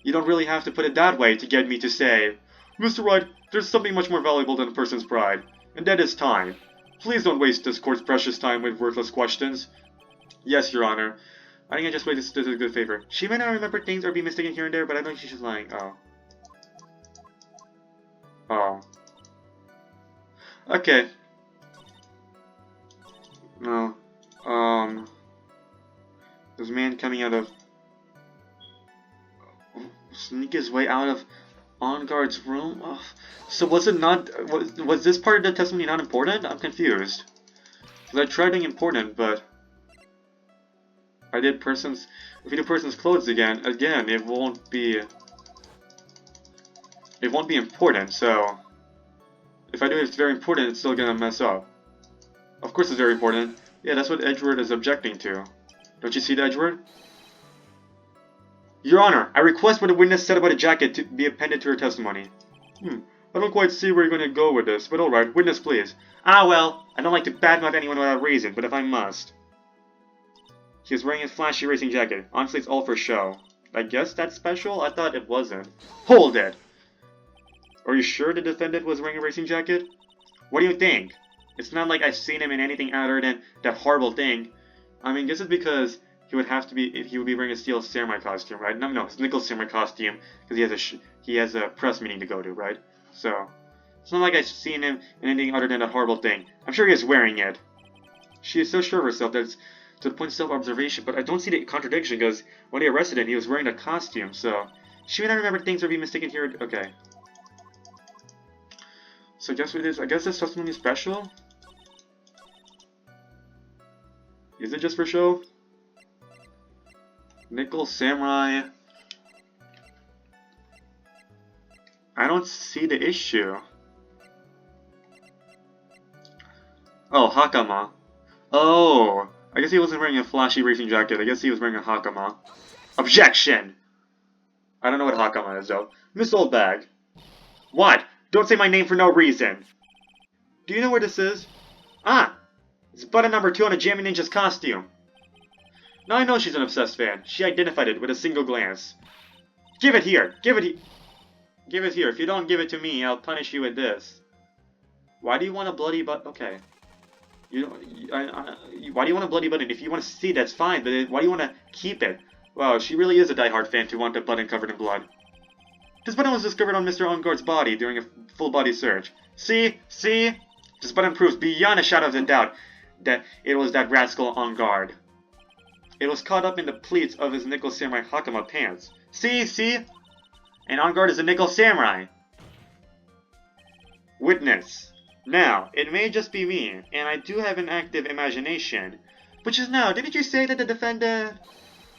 You don't really have to put it that way to get me to say, Mr. Wright, there's something much more valuable than a person's pride, and that is time. Please don't waste this court's precious time with worthless questions. Yes, Your Honor. I think I just waited this a good favor. She may not remember things or be mistaken here and there, but I don't think she's just lying. Oh. Okay. No. There's a man coming out of... Sneak his way out of On Guard's room? So was it not... Was this part of the testimony not important? I'm confused. Because I tried doing important, but... I did person's... If you do person's clothes again, it won't be... It won't be important, so... If I do it, it's very important, it's still gonna mess up. Of course it's very important. Yeah, that's what Edward is objecting to. Don't you see that, Edward? Your Honor, I request what the witness said about a jacket to be appended to her testimony. I don't quite see where you're going to go with this, but alright, witness please. Well, I don't like to badmouth anyone without reason, but if I must. He was wearing a flashy racing jacket. Honestly, it's all for show. I guess that's special? I thought it wasn't. Hold it! Are you sure the defendant was wearing a racing jacket? What do you think? It's not like I've seen him in anything other than that horrible thing. I mean, guess it's because he would have to be, he would be wearing a Steel Samurai costume, right? No, it's Nickel Samurai costume, because he has a press meeting to go to, right? So, it's not like I've seen him in anything other than that horrible thing. I'm sure he is wearing it. She is so sure of herself that it's to the point of self-observation, but I don't see the contradiction, because when he arrested him, he was wearing a costume, so... She may not remember things or be mistaken here. Okay. So I guess this testimony is special? Is it just for show? Nickel Samurai. I don't see the issue. Oh, Hakama. Oh, I guess he wasn't wearing a flashy racing jacket. I guess he was wearing a Hakama. Objection! I don't know what Hakama is, though. Miss Oldbag. What? Don't say my name for no reason. Do you know where this is? It's button number 2 on a Jammy Ninja's costume. Now I know she's an obsessed fan. She identified it with a single glance. Give it here! Give it here. If you don't give it to me, I'll punish you with this. Why do you want a bloody button? Okay. Why do you want a bloody button? If you want to see, that's fine, but why do you want to keep it? Wow, she really is a diehard fan to want a button covered in blood. This button was discovered on Mr. Enguarde's body during a full-body search. See? This button proves beyond a shadow of a doubt that it was that rascal Enguarde. It was caught up in the pleats of his Nickel Samurai Hakama pants. See? And Enguarde is a Nickel Samurai. Witness. Now, it may just be me, and I do have an active imagination. But just now, didn't you say that the defendant,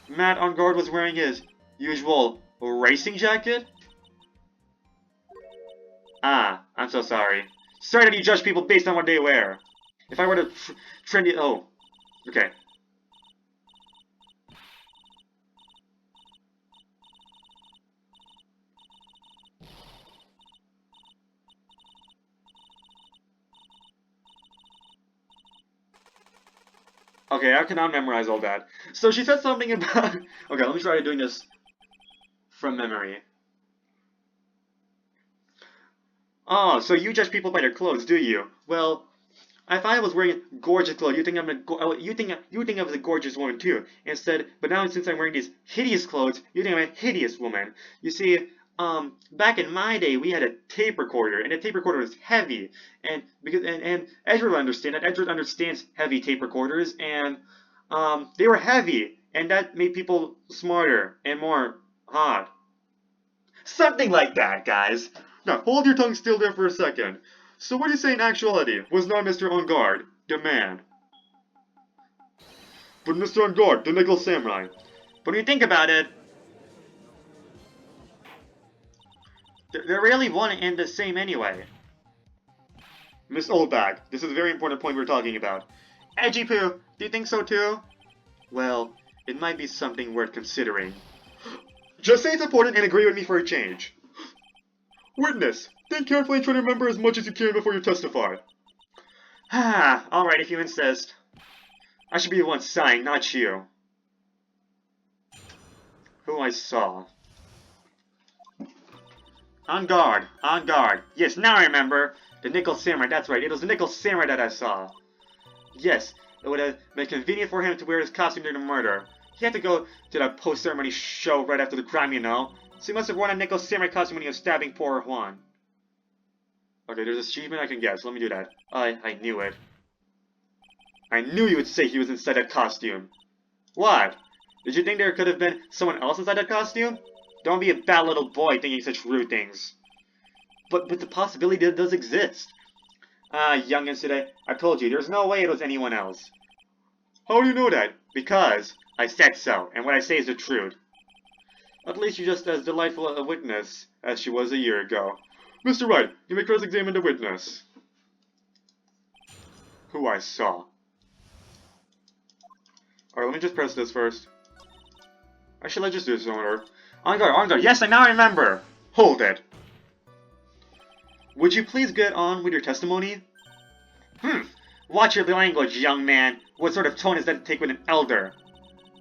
Matt Enguarde, was wearing his usual racing jacket? Ah, I'm so sorry. Sorry that you judge people based on what they wear. If I were to trend it... Oh. Okay. Okay, I cannot memorize all that. So she said something about... Okay, let me try doing this from memory. Oh, so you judge people by their clothes, do you? Well, if I was wearing gorgeous clothes, you think I'm you think I was a gorgeous woman too. Instead, but now since I'm wearing these hideous clothes, you think I'm a hideous woman. You see, back in my day, we had a tape recorder, and the tape recorder was heavy, and Edward will understand that. Edward understands heavy tape recorders, and they were heavy, and that made people smarter and more hot. Something like that, guys. Now, hold your tongue still there for a second. So what do you say in actuality was not Mr. On Guard, the man, but Mr. On Guard, the Nickel Samurai? But when you think about it, they're really one and the same anyway. Miss Oldbag, this is a very important point we're talking about. Edgy Poo, do you think so too? Well, it might be something worth considering. Just say it's important and agree with me for a change. Witness, think carefully and try to remember as much as you can before you testify. Ah, alright if you insist. I should be the one sighing, not you. Who I saw. On guard, on guard. Yes, now I remember. The Nickel Samurai, that's right, it was the Nickel Samurai that I saw. Yes, it would have been convenient for him to wear his costume during the murder. He had to go to that post-ceremony show right after the crime, you know. So he must have worn a Nickel Samurai costume when he was stabbing poor Juan. Okay, there's an achievement I can guess. Let me do that. I knew it. I knew you would say he was inside that costume. What? Did you think there could have been someone else inside that costume? Don't be a bad little boy thinking such rude things. But the possibility does exist. Ah, youngins today, I told you, there's no way it was anyone else. How do you know that? Because I said so, and what I say is the truth. At least you're just as delightful a witness as she was a year ago. Mr. Wright, you may cross-examine the witness. Who I saw. Alright, let me just press this first. Actually, let's just do this in order. On guard, yes, I now remember! Hold it! Would you please get on with your testimony? Watch your language, young man. What sort of tone is that to take with an elder?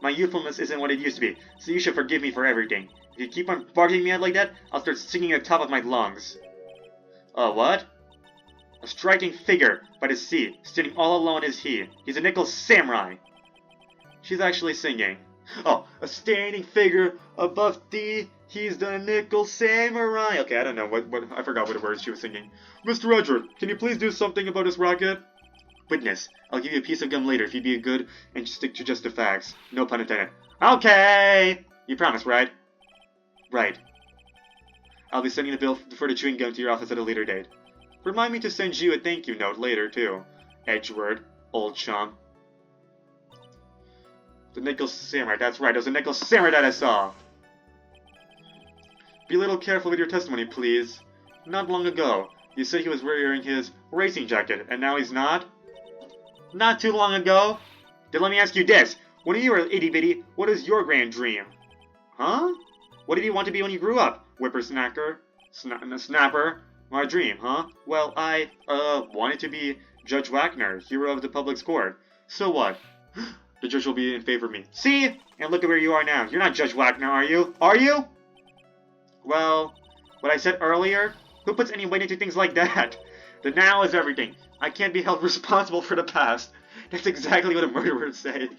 My youthfulness isn't what it used to be, so you should forgive me for everything. If you keep on barking me out like that, I'll start singing at the top of my lungs. What? A striking figure by the sea, standing all alone is he. He's a Nickel Samurai. She's actually singing. Oh, a standing figure above thee, he's the Nickel Samurai. Okay, I don't know, I forgot what words she was singing. Mr. Edward, can you please do something about this racket? Witness, I'll give you a piece of gum later if you be good and stick to just the facts. No pun intended. Okay! You promise, right? Right. I'll be sending the bill for the chewing gum to your office at a later date. Remind me to send you a thank you note later, too. Edward, old chum. The Nickel Samurai, that's right, it was the Nickel Samurai that I saw! Be a little careful with your testimony, please. Not long ago, you said he was wearing his racing jacket, and now he's not? Not too long ago? Then let me ask you this. When you were itty-bitty, what is your grand dream? Huh? What did you want to be when you grew up? Whippersnapper? Snapper? My dream, huh? Well, I, wanted to be Judge Wagner, hero of the public's court. So what? The judge will be in favor of me. See? And look at where you are now. You're not Judge Wagner, are you? Are you? Well, what I said earlier? Who puts any weight into things like that? The now is everything. I can't be held responsible for the past. That's exactly what a murderer would say.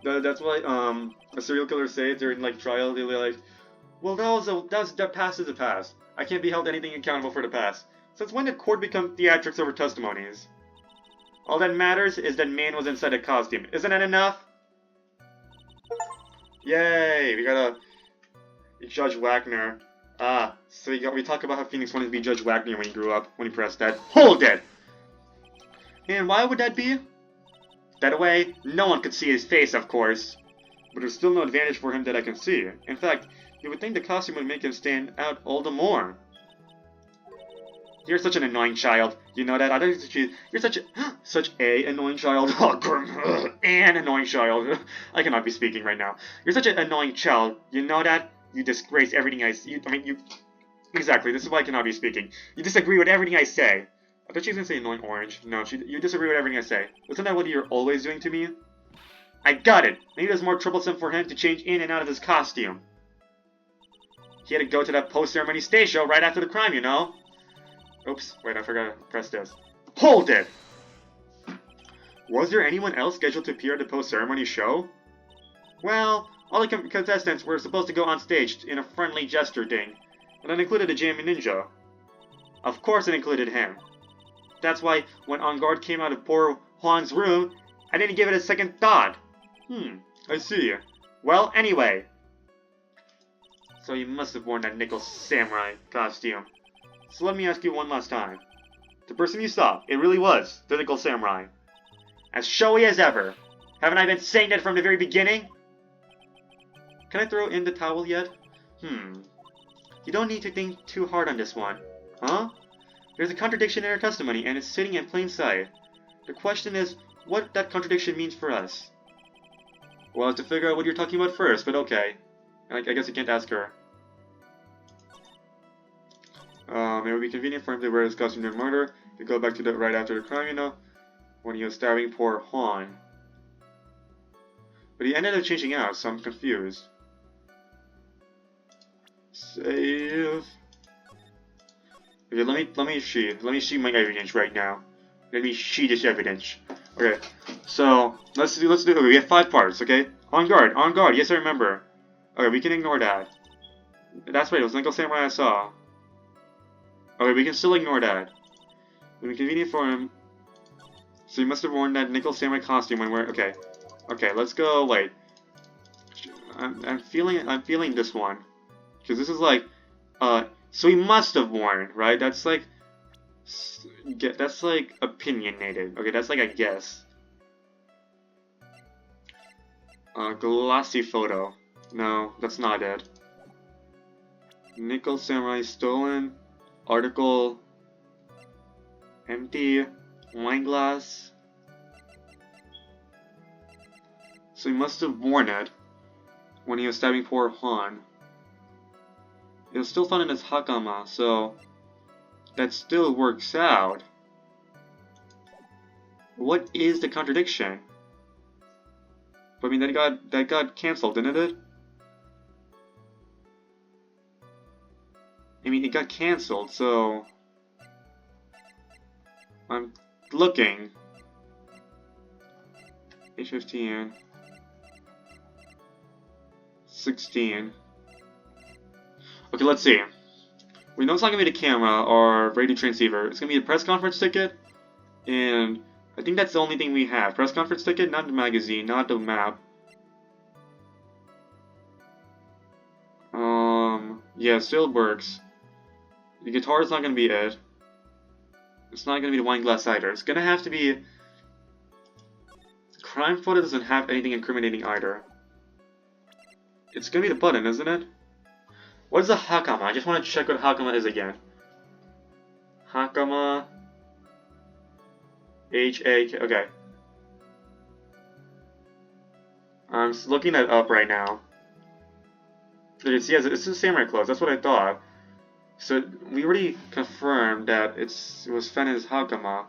That's why a serial killer say during like trial. They'll be like, "Well, that past is the past. I can't be held anything accountable for the past." Since when did court become theatrics over testimonies? All that matters is that man was inside a costume. Isn't that enough? Yay! We got a Judge Wagner. So we talk about how Phoenix wanted to be Judge Wagner when he grew up, when he pressed that. Hold it! And why would that be? That way, no one could see his face, of course. But there's still no advantage for him that I can see. In fact, you would think the costume would make him stand out all the more. You're such an annoying child. You know that? I don't think you're such a annoying child. An annoying child. I cannot be speaking right now. You're such an annoying child. You know that? You disgrace everything you exactly. This is why I cannot be speaking. You disagree with everything I say. I thought she was gonna say annoying orange. No, you disagree with everything I say. Isn't that what you're always doing to me? I got it. Maybe it was more troublesome for him to change in and out of his costume. He had to go to that post-ceremony stage show right after the crime, you know? Oops, wait, I forgot to press this. Hold it! Was there anyone else scheduled to appear at the post-ceremony show? Well, all the contestants were supposed to go on stage in a friendly gesture thing, and that included the Jamie Ninja. Of course it included him. That's why when On Guard came out of poor Juan's room, I didn't give it a second thought. I see. Well, anyway. So you must have worn that Nickel Samurai costume. So let me ask you one last time. The person you saw, it really was the Nickel Samurai. As showy as ever. Haven't I been saying that from the very beginning? Can I throw in the towel yet? You don't need to think too hard on this one. Huh? There's a contradiction in her testimony, and it's sitting in plain sight. The question is, what that contradiction means for us. We'll have to figure out what you're talking about first, but okay. I guess you can't ask her. It would be convenient for him to wear his costume during murder, to go back to the right after the crime, you know, when he was stabbing poor Juan. But he ended up changing out, so I'm confused. Save. Okay, let me see my evidence right now. Let me see this evidence. Okay, so let's do. Okay, we have 5 parts. Okay, on guard. Yes, I remember. Okay, we can ignore that. That's right. It was Nickel Samurai I saw. Okay, we can still ignore that. It would be convenient for him. So he must have worn that Nickel Samurai costume when we're okay. Let's go. Wait, I'm feeling this one because this is like so he must have worn, right? That's like opinionated. Okay, that's like a guess. Glossy photo. No, that's not it. Nickel Samurai stolen. Article. Empty. Wine glass. So he must have worn it when he was stabbing poor Han. It was still found in his hakama, so that still works out. What is the contradiction? But I mean, that got cancelled, didn't it? I mean, it got cancelled, so I'm looking. Age 15, 16. Okay, let's see. We know it's not gonna be the camera or radio transceiver. It's gonna be a press conference ticket, and I think that's the only thing we have. Press conference ticket, not the magazine, not the map. Yeah, still works. The guitar is not gonna be it. It's not gonna be the wine glass either. It's gonna have to be. Crime photo doesn't have anything incriminating either. It's gonna be the button, isn't it? What is a hakama? I just want to check what hakama is again. Hakama. H-A-K. Okay. I'm looking that up right now. It's the samurai clothes. That's what I thought. So we already confirmed that it was found in his hakama.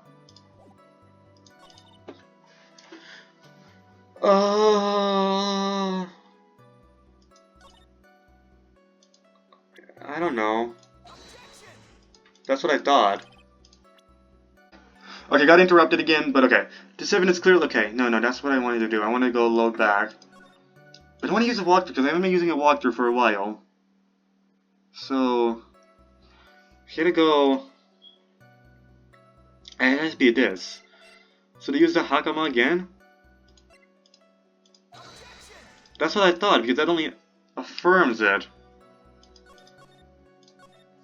I don't know. That's what I thought. Okay, got interrupted again, but okay. The 7 is clear. Okay, no, that's what I wanted to do. I want to go load back. But I want to use a walkthrough because I haven't been using a walkthrough for a while. So, here to go. And it has to be this. So to use the hakama again? That's what I thought, because that only affirms it.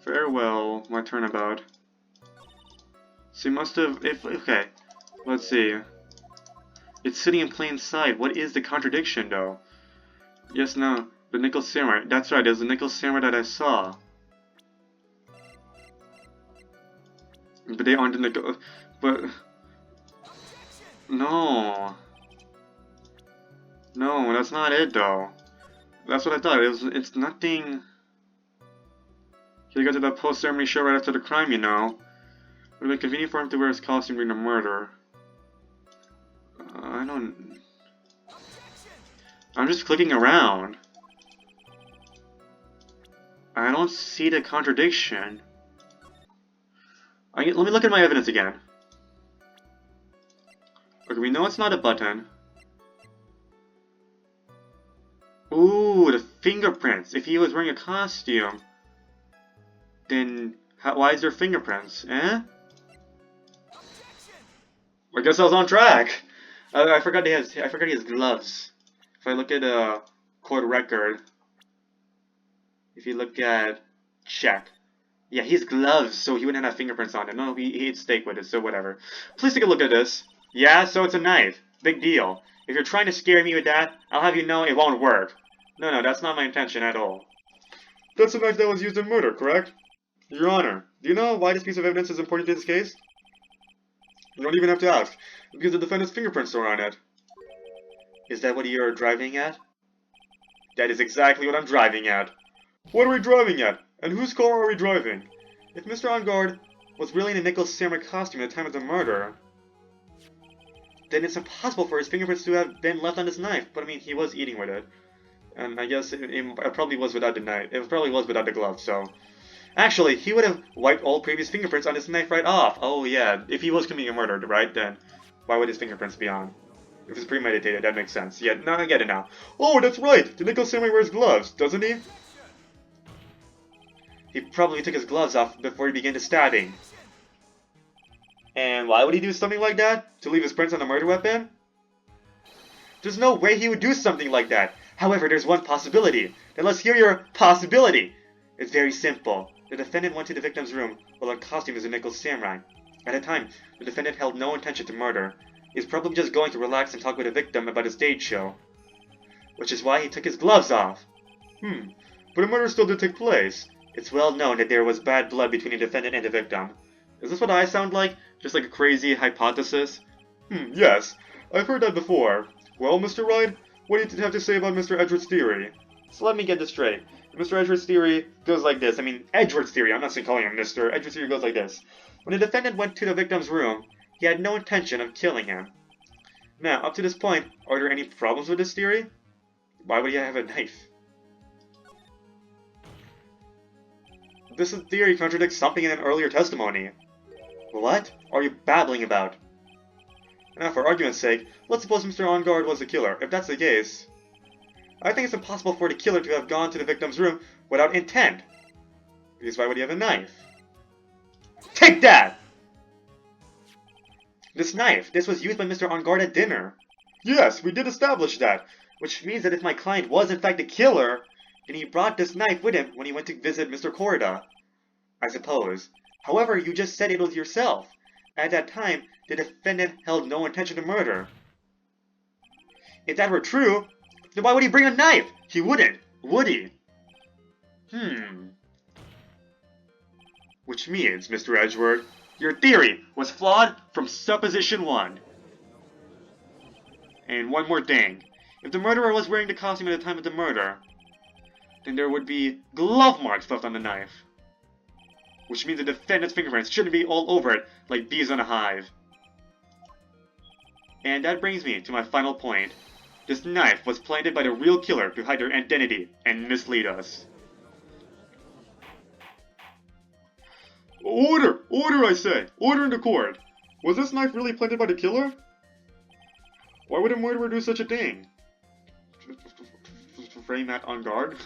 Farewell, my turnabout. So you must have, okay, let's see. It's sitting in plain sight. What is the contradiction, though? Yes, no, the Nickel Samurai. That's right, there's the Nickel Samurai that I saw. But they aren't in the but no. No, that's not it though. That's what I thought. It's nothing. He got to that post-ceremony show right after the crime, you know. It would have been convenient for him to wear his costume during the murder. I don't... I'm just clicking around. I don't see the contradiction. Let me look at my evidence again. Okay, we know it's not a button. Ooh, the fingerprints. If he was wearing a costume, then why is there fingerprints? Eh? I guess I was on track. I forgot he has gloves. If I look at court record, if you look at check, yeah, he has gloves, so he wouldn't have fingerprints on him. No, he ate steak with it, so whatever. Please take a look at this. Yeah, so it's a knife. Big deal. If you're trying to scare me with that, I'll have you know it won't work. No, that's not my intention at all. That's a knife that was used in murder, correct? Your Honor, do you know why this piece of evidence is important in this case? You don't even have to ask, because the defendant's fingerprints are on it. Is that what you're driving at? That is exactly what I'm driving at. What are we driving at? And whose car are we driving? If Mr. Engarde was really in a Nicholas Samurai costume at the time of the murder, then it's impossible for his fingerprints to have been left on this knife. But I mean, he was eating with it. And I guess it probably was without the knife. It probably was without the glove, so... Actually, he would have wiped all previous fingerprints on his knife right off. Oh yeah, if he was committing a murder, right, then why would his fingerprints be on? If it's premeditated, that makes sense. Yeah, no, I get it now. Oh, that's right! The Nicholas Samurai wears gloves, doesn't he? He probably took his gloves off before he began the stabbing. And why would he do something like that? To leave his prints on the murder weapon? There's no way he would do something like that. However, there's one possibility. Then let's hear your possibility. It's very simple. The defendant went to the victim's room while in costume as a Nicholas Samurai. At the time, the defendant held no intention to murder. He was probably just going to relax and talk with the victim about a stage show. Which is why he took his gloves off. But a murder still did take place. It's well known that there was bad blood between the defendant and the victim. Is this what I sound like? Just like a crazy hypothesis? Yes. I've heard that before. Well, Mr. Wright, what do you have to say about Mr. Edgeworth's theory? So let me get this straight. Mr. Edgeworth's theory goes like this. I mean, Edgeworth's theory. I'm not saying calling him Mr. Edgeworth's theory goes like this. When the defendant went to the victim's room, he had no intention of killing him. Now, up to this point, are there any problems with this theory? Why would he have a knife? This theory contradicts something in an earlier testimony. What are you babbling about? Now, for argument's sake, let's suppose Mr. Engarde was the killer. If that's the case, I think it's impossible for the killer to have gone to the victim's room without intent. Because why would he have a knife? Take that! This knife, this was used by Mr. Engarde at dinner. Yes, we did establish that. Which means that if my client was in fact the killer, then he brought this knife with him when he went to visit Mr. Korda. I suppose. However, you just said it was yourself. At that time, the defendant held no intention to murder. If that were true, then why would he bring a knife? He wouldn't, would he? Which means, Mr. Edgeworth, your theory was flawed from supposition 1. And one more thing. If the murderer was wearing the costume at the time of the murder, then there would be glove marks left on the knife. Which means the defendant's fingerprints shouldn't be all over it like bees on a hive. And that brings me to my final point. This knife was planted by the real killer to hide their identity and mislead us. Order! Order, I say! Order in the court! Was this knife really planted by the killer? Why would a murderer do such a thing? To frame Matt Engarde?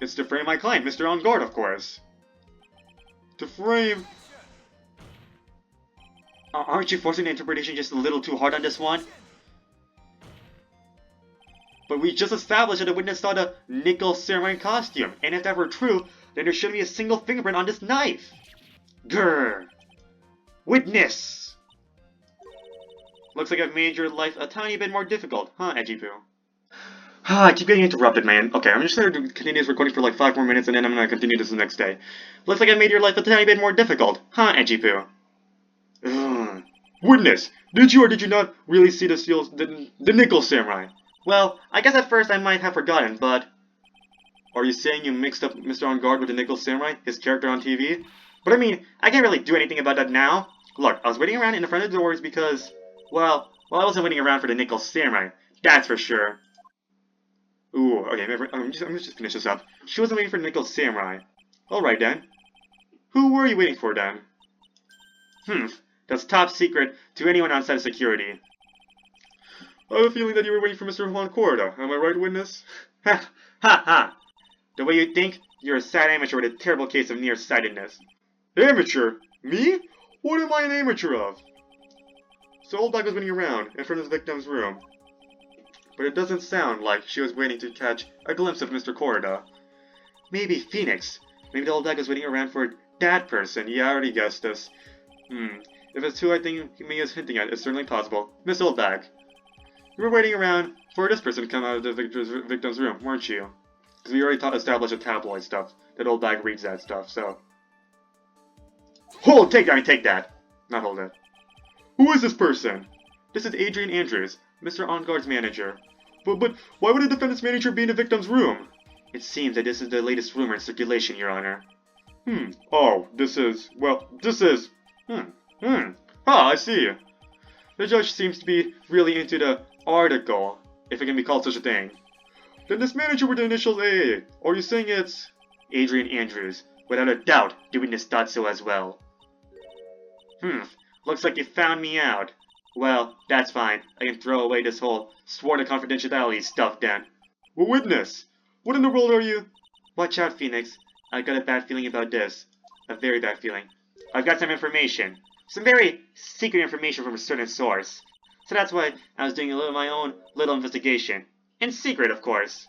It's to frame my client, Mr. Engarde, of course. To frame... Aren't you forcing the interpretation just a little too hard on this one? But we just established that the witness saw the Nicholas Samurai costume, and if that were true, then there shouldn't be a single fingerprint on this knife. Grr. Witness! Looks like I've made your life a tiny bit more difficult, huh, Edgy Poo? I keep getting interrupted, man. Okay, I'm just gonna continue this recording for like 5 more minutes, and then I'm gonna continue this the next day. Looks like I made your life a tiny bit more difficult, huh, Edgy Poo? Ugh. Witness, did you or did you not really see the Nickel Samurai? Well, I guess at first I might have forgotten, but... Are you saying you mixed up Mr. On Guard with the Nickel Samurai, his character on TV? But I mean, I can't really do anything about that now. Look, I was waiting around in the front of the doors because... Well, I wasn't waiting around for the Nickel Samurai. That's for sure. Ooh, okay, I'm just finish this up. She wasn't waiting for the Nickel Samurai. Alright then. Who were you waiting for then? That's top secret to anyone outside of security. I have a feeling that you were waiting for Mr. Juan Corda. Am I right, witness? Ha ha! The way you think, you're a sad amateur with a terrible case of nearsightedness. Amateur? Me? What am I an amateur of? So old dog was running around in front of the victim's room. But it doesn't sound like she was waiting to catch a glimpse of Mr. Corda. Maybe Phoenix. Maybe the old dog was waiting around for that person. Yeah, I already guessed this. If it's who I think me is hinting at, it's certainly possible. Miss Oldbag. You were waiting around for this person to come out of the victim's room, weren't you? Because we already established the tabloid stuff. That Oldbag reads that stuff, so... Hold! Take that! Not hold it. Who is this person? This is Adrian Andrews, Mr. On Guard's manager. But why would a defendant's manager be in the victim's room? It seems that this is the latest rumor in circulation, Your Honor. Oh, this is... I see. The judge seems to be really into the article, if it can be called such a thing. Then this manager with the initials AA, are you saying it's... Adrian Andrews. Without a doubt, the witness thought so as well. Looks like you found me out. Well, that's fine. I can throw away this whole sworn to confidentiality stuff then. Well, witness! What in the world are you? Watch out, Phoenix. I got a bad feeling about this. A very bad feeling. I've got some information. Some very secret information from a certain source. So that's why I was doing my own little investigation. In secret, of course.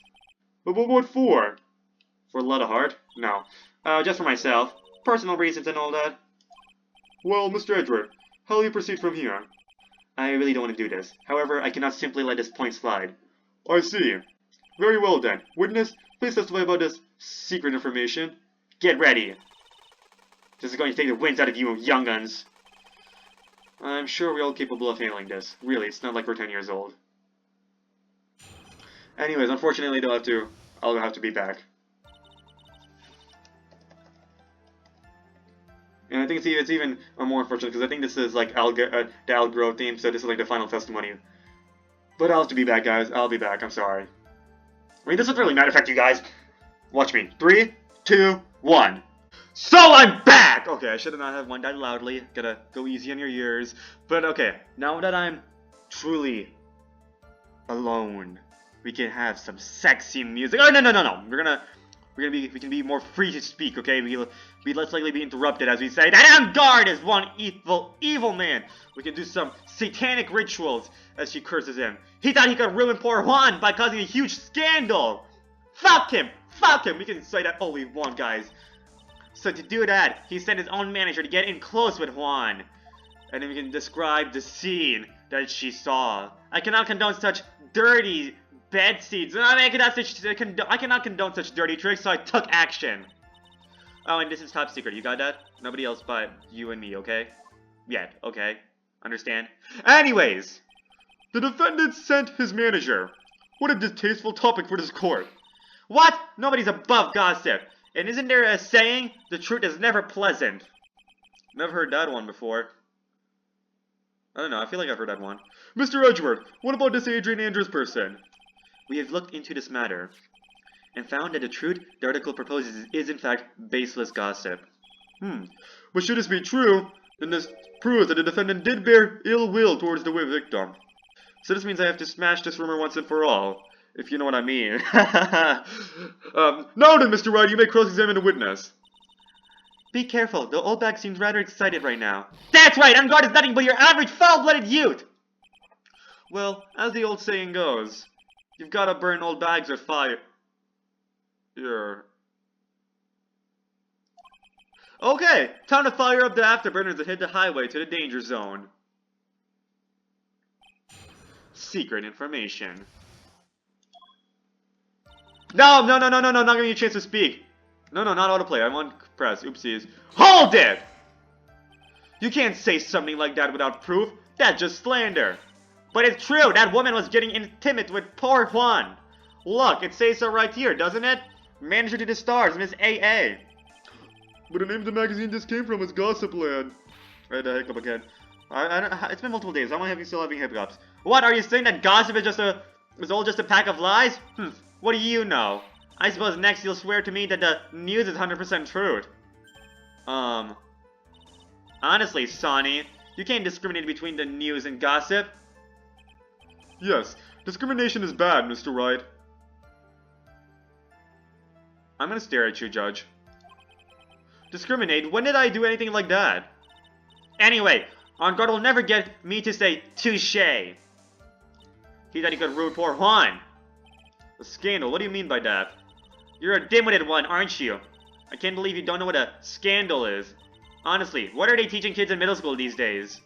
But what for? For a lot of heart? No. Just for myself. Personal reasons and all that. Well, Mr. Edward, how will you proceed from here? I really don't want to do this. However, I cannot simply let this point slide. I see. Very well then. Witness, please testify about this secret information. Get ready. This is going to take the winds out of you young guns. I'm sure we're all capable of handling this. Really, it's not like we're 10 years old. Anyways, unfortunately, I'll have to be back. And I think it's even more unfortunate because I think this is like the Al Grove theme, so this is like the final testimony. But I'll have to be back, guys. I'll be back. I'm sorry. I mean, this doesn't really matter affect you guys. Watch me. 3, 2, 1. So I'm back! Okay, I should have not have one that loudly. Gotta go easy on your ears. But okay, now that I'm truly alone, we can have some sexy music. Oh no! We can be more free to speak. Okay, we'll be less likely to be interrupted as we say that On Guard is one evil man. We can do some satanic rituals as she curses him. He thought he could ruin poor Juan by causing a huge scandal. Fuck him! We can say that all we want, guys. So to do that, he sent his own manager to get in close with Juan. And then we can describe the scene that she saw. I cannot condone such dirty bed seeds. I cannot condone such dirty tricks, so I took action. Oh, and this is top secret. You got that? Nobody else but you and me, okay? Yeah, okay. Understand? Anyways, the defendant sent his manager. What a distasteful topic for this court. What? Nobody's above gossip. And isn't there a saying, the truth is never pleasant? Never heard that one before. I don't know, I feel like I've heard that one. Mr. Edgeworth, what about this Adrian Andrews person? We have looked into this matter, and found that the truth the article proposes is in fact baseless gossip. But should this be true, then this proves that the defendant did bear ill will towards the victim. So this means I have to smash this rumor once and for all. If you know what I mean. Now then, Mr. Wright, you may cross-examine the witness. Be careful, the old bag seems rather excited right now. That's right, On Guard is nothing but your average foul-blooded youth! Well, as the old saying goes, you've gotta burn old bags with fire. Okay, time to fire up the afterburners and hit the highway to the danger zone. Secret information. No, no, no, no, no, no, not giving you a chance to speak. No, no, not autoplay. I'm on press. Oopsies. Hold it! You can't say something like that without proof. That's just slander. But it's true. That woman was getting intimate with poor Juan. Look, it says so right here, doesn't it? Manager to the stars, Miss A.A. But the name of the magazine this came from is Gossipland. I had a hiccup again. It's been multiple days. Why am I still having hiccups? What, are you saying that gossip is all just a pack of lies? What do you know? I suppose next you'll swear to me that the news is 100% truth. Honestly, Sonny, you can't discriminate between the news and gossip. Yes, discrimination is bad, Mr. Wright. I'm gonna stare at you, Judge. Discriminate? When did I do anything like that? Anyway, On Guard will never get me to say touche. He thought he could root for Juan. A scandal? What do you mean by that? You're a dim-witted one, aren't you? I can't believe you don't know what a scandal is. Honestly, what are they teaching kids in middle school these days?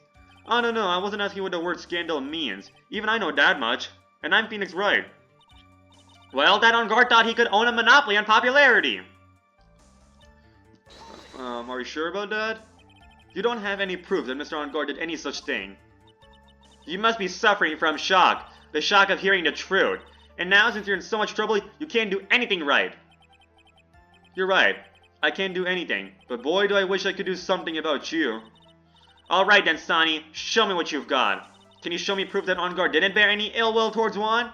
Oh, no, I wasn't asking what the word scandal means. Even I know that much. And I'm Phoenix Wright. Well, that On Guard thought he could own a monopoly on popularity. Are you sure about that? You don't have any proof that Mr. On Guard did any such thing. You must be suffering from shock. The shock of hearing the truth. And now, since you're in so much trouble, you can't do anything right. You're right. I can't do anything. But boy, do I wish I could do something about you. Alright then, Sonny. Show me what you've got. Can you show me proof that On Guard didn't bear any ill will towards Juan?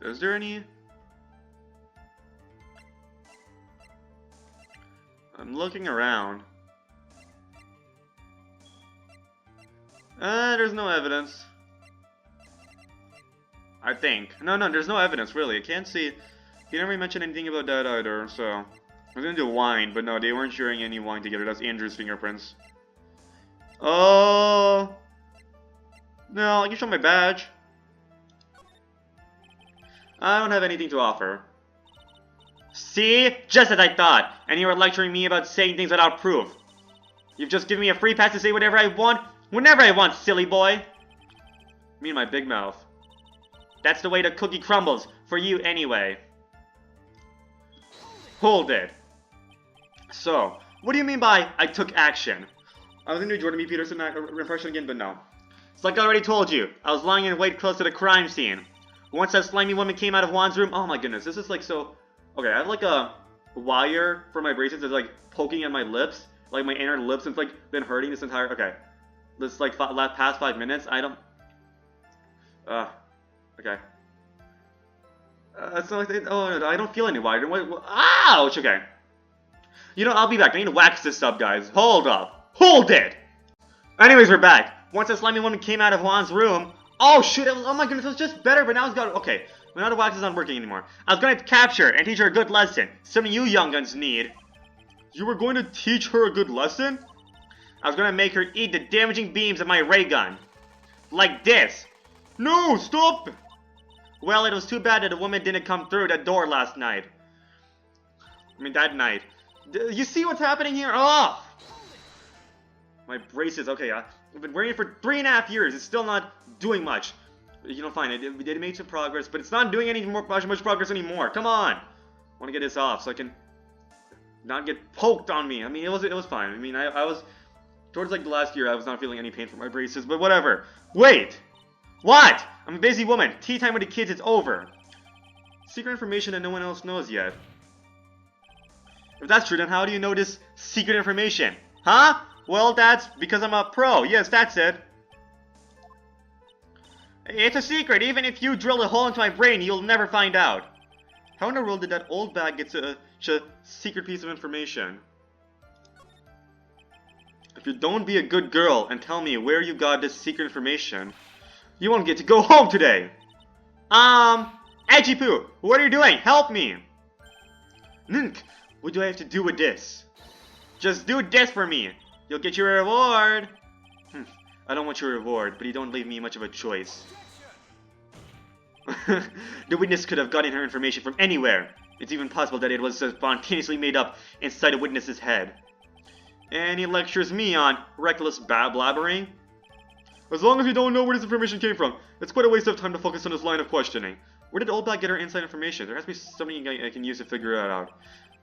Is there any? I'm looking around. There's no evidence. I think. No, there's no evidence, really. I can't see. He never mentioned anything about that either, so. I was gonna do wine, but no, they weren't sharing any wine together. That's Andrew's fingerprints. Oh. No, I can show my badge. I don't have anything to offer. See? Just as I thought. And you were lecturing me about saying things without proof. You've just given me a free pass to say whatever I want, whenever I want, silly boy. Me and my big mouth. That's the way the cookie crumbles, for you anyway. Hold it. So, what do you mean by I took action? I was gonna do Jordan B. Peterson impression again, but no. It's like I already told you. I was lying in wait close to the crime scene. Once that slimy woman came out of Juan's room, oh my goodness, this is like so... Okay, I have like a wire for my braces that's like poking at my lips. Like my inner lips, and it's like been hurting this entire... Okay. This like past 5 minutes, I don't... Okay. It's not like... Oh, no, I don't feel any wider. Ouch! Okay. You know, I'll be back. I need to wax this up, guys. Hold up. Hold it! Anyways, we're back. Once that slimy woman came out of Juan's room... Oh, shoot. Oh my goodness, it was just better, but now it's got... Okay. Now the wax is not working anymore. I was going to capture and teach her a good lesson. Something you young guns need. You were going to teach her a good lesson? I was going to make her eat the damaging beams of my ray gun. Like this. No, stop! Well, it was too bad that the woman didn't come through that door last night. I mean, that night. You see what's happening here? Oh! My braces, okay, I've been wearing it for 3.5 years. It's still not doing much. You know, fine, we did make some progress, but it's not doing any more much progress anymore. Come on! I want to get this off so I can not get poked on me. I mean, it was fine. I mean, I was... Towards, like, the last year, I was not feeling any pain from my braces, but whatever. Wait! What? I'm a busy woman. Tea time with the kids is over. Secret information that no one else knows yet. If that's true, then how do you know this secret information? Huh? Well, that's because I'm a pro. Yes, that's it. It's a secret. Even if you drill a hole into my brain, you'll never find out. How in the world did that old bag get such a secret piece of information? If you don't be a good girl and tell me where you got this secret information, you won't get to go home today. Edgy Poo, what are you doing? Help me. Nink, what do I have to do with this? Just do this for me. You'll get your reward. I don't want your reward, but you don't leave me much of a choice. The witness could have gotten her information from anywhere. It's even possible that it was spontaneously made up inside the witness's head. And he lectures me on reckless blabbering. As long as we don't know where this information came from, it's quite a waste of time to focus on this line of questioning. Where did Old Black get her inside information? There has to be something I can use to figure it out.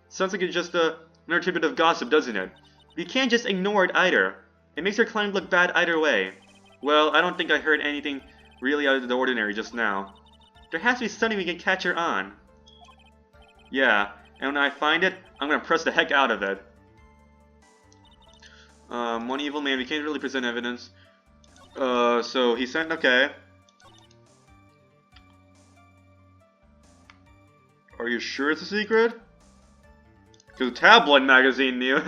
Sounds like it's just another tidbit of gossip, doesn't it? We can't just ignore it either. It makes her client look bad either way. Well, I don't think I heard anything really out of the ordinary just now. There has to be something we can catch her on. Yeah, and when I find it, I'm gonna press the heck out of it. One evil man, we can't really present evidence. So he sent, okay. Are you sure it's a secret? Because the tabloid magazine knew.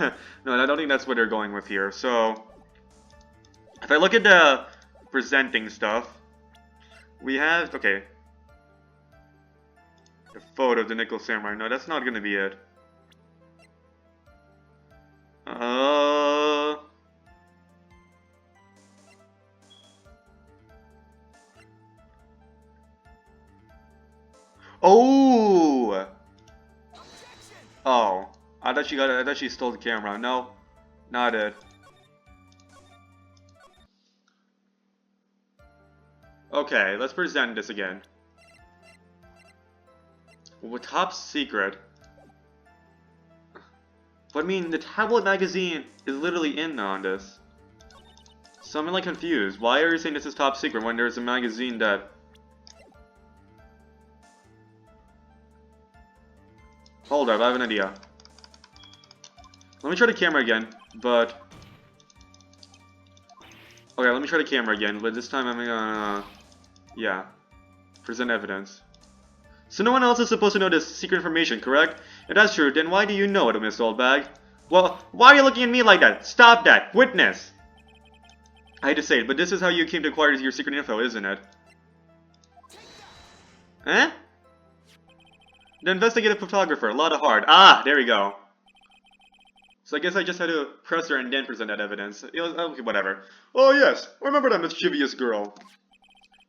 No, I don't think that's what they're going with here. So, if I look at the presenting stuff, we have, okay. The photo of the Nickel Samurai. No, that's not going to be it. Oh! Oh. I thought she stole the camera. No. Not it. Okay, let's present this again. Well, top secret. But I mean, the tabloid magazine is literally in on this. So I'm like confused. Why are you saying this is top secret when there's a magazine that... Hold up, I have an idea. Let me try the camera again, but... Okay, let me try the camera again, but this time I'm gonna... Yeah. Present evidence. So no one else is supposed to know this secret information, correct? If that's true, then why do you know it, Miss Oldbag? Well, why are you looking at me like that? Stop that! Witness! I hate to say it, but this is how you came to acquire your secret info, isn't it? Eh? The investigative photographer, a lot of hard. Ah, there we go. So I guess I just had to press her and then present that evidence. It was, okay, whatever. Oh yes, remember that mischievous girl.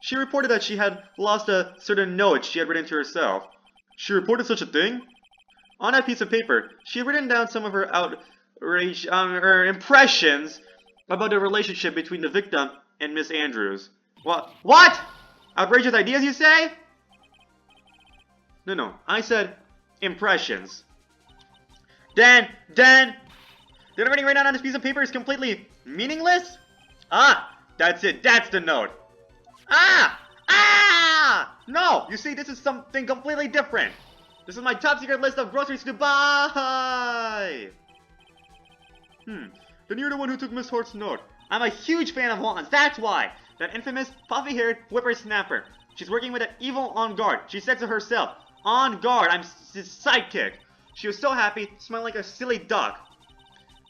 She reported that she had lost a certain note she had written to herself. She reported such a thing? On that piece of paper, she had written down some of her outrage, her impressions about the relationship between the victim and Miss Andrews. What? Outrageous ideas, you say? No, I said impressions. Then, the writing right now on this piece of paper is completely meaningless? Ah, that's it, that's the note. No, you see, this is something completely different. This is my top secret list of groceries to buy. Then you're the one who took Miss Hort's note. I'm a huge fan of Juan's, that's why. That infamous, puffy-haired whippersnapper. She's working with an evil on guard. She said so herself. On guard, I'm his sidekick. She was so happy, smiling like a silly duck.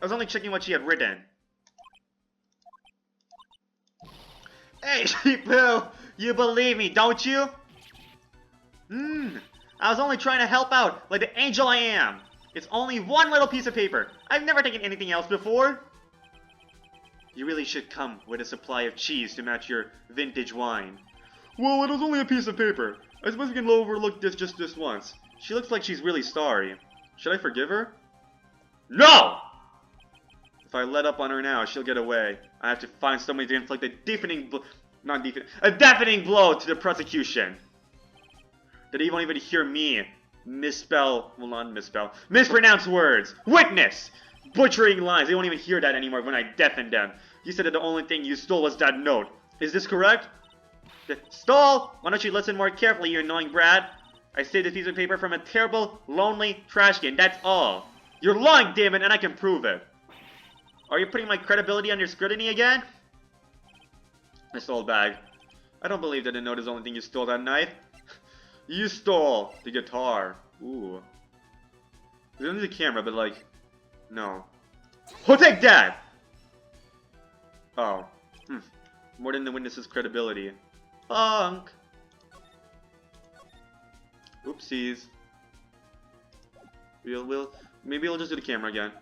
I was only checking what she had written. Hey, Sheepoo, you believe me, don't you? I was only trying to help out, like the angel I am. It's only one little piece of paper. I've never taken anything else before. You really should come with a supply of cheese to match your vintage wine. Well, it was only a piece of paper. I suppose we can overlook this just this once. She looks like she's really sorry. Should I forgive her? No! If I let up on her now, she'll get away. I have to find somebody to inflict a deafening blow to the prosecution. They won't even hear me mispronounce words. Witness! Butchering lines. They won't even hear that anymore when I deafen them. You said that the only thing you stole was that note. Is this correct? Stole? Why don't you listen more carefully, you annoying brat? I saved this piece of paper from a terrible, lonely trash can. That's all. You're lying, damn it, and I can prove it. Are you putting my credibility under scrutiny again? Miss Oldbag, I don't believe that the note is the only thing you stole that night. You stole the guitar. Ooh. It's under the camera, but like, no. Who'll take that? Oh. More than the witness's credibility. Punk. Oopsies. Maybe we'll just do the camera again.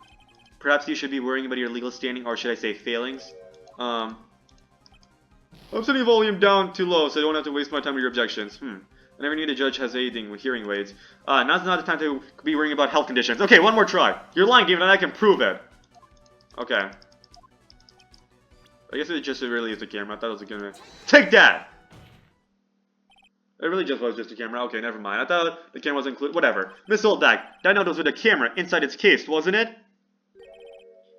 Perhaps you should be worrying about your legal standing, or should I say failings. I'm setting volume down too low so I don't have to waste my time with your objections. I never knew the judge has anything with hearing aids. Now's not the time to be worrying about health conditions. Okay, one more try. You're lying, David, and I can prove it. Okay. I guess it really is a camera. I thought it was a camera. Take that! It really just was just a camera. Okay, never mind. I thought the camera was included. Whatever. Miss Oldback, that note was with a camera inside its case, wasn't it?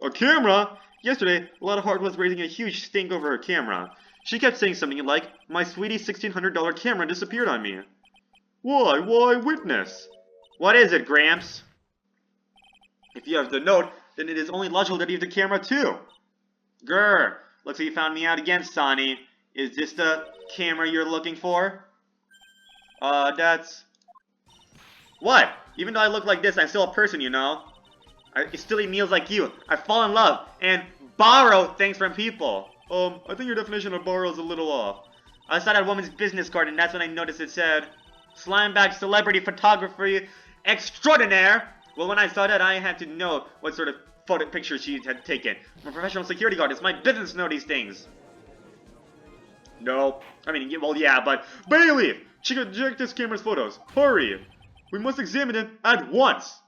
A camera? Yesterday, a lot of heart was raising a huge stink over her camera. She kept saying something like, "My sweetie $1,600 camera disappeared on me." Why? Why, witness? What is it, Gramps? If you have the note, then it is only logical that you have the camera too. Grr, looks like you found me out again, Sonny. Is this the camera you're looking for? That's... What? Even though I look like this, I'm still a person, you know? I still eat meals like you. I fall in love and borrow things from people. I think your definition of borrow is a little off. I saw that woman's business card and that's when I noticed it said, Slimebag Celebrity Photography Extraordinaire. Well, when I saw that, I had to know what sort of photo picture she had taken. I'm a professional security guard. It's my business to know these things. No. I mean, well, yeah, but... Bailey! Check this camera's photos. Hurry! We must examine it at once!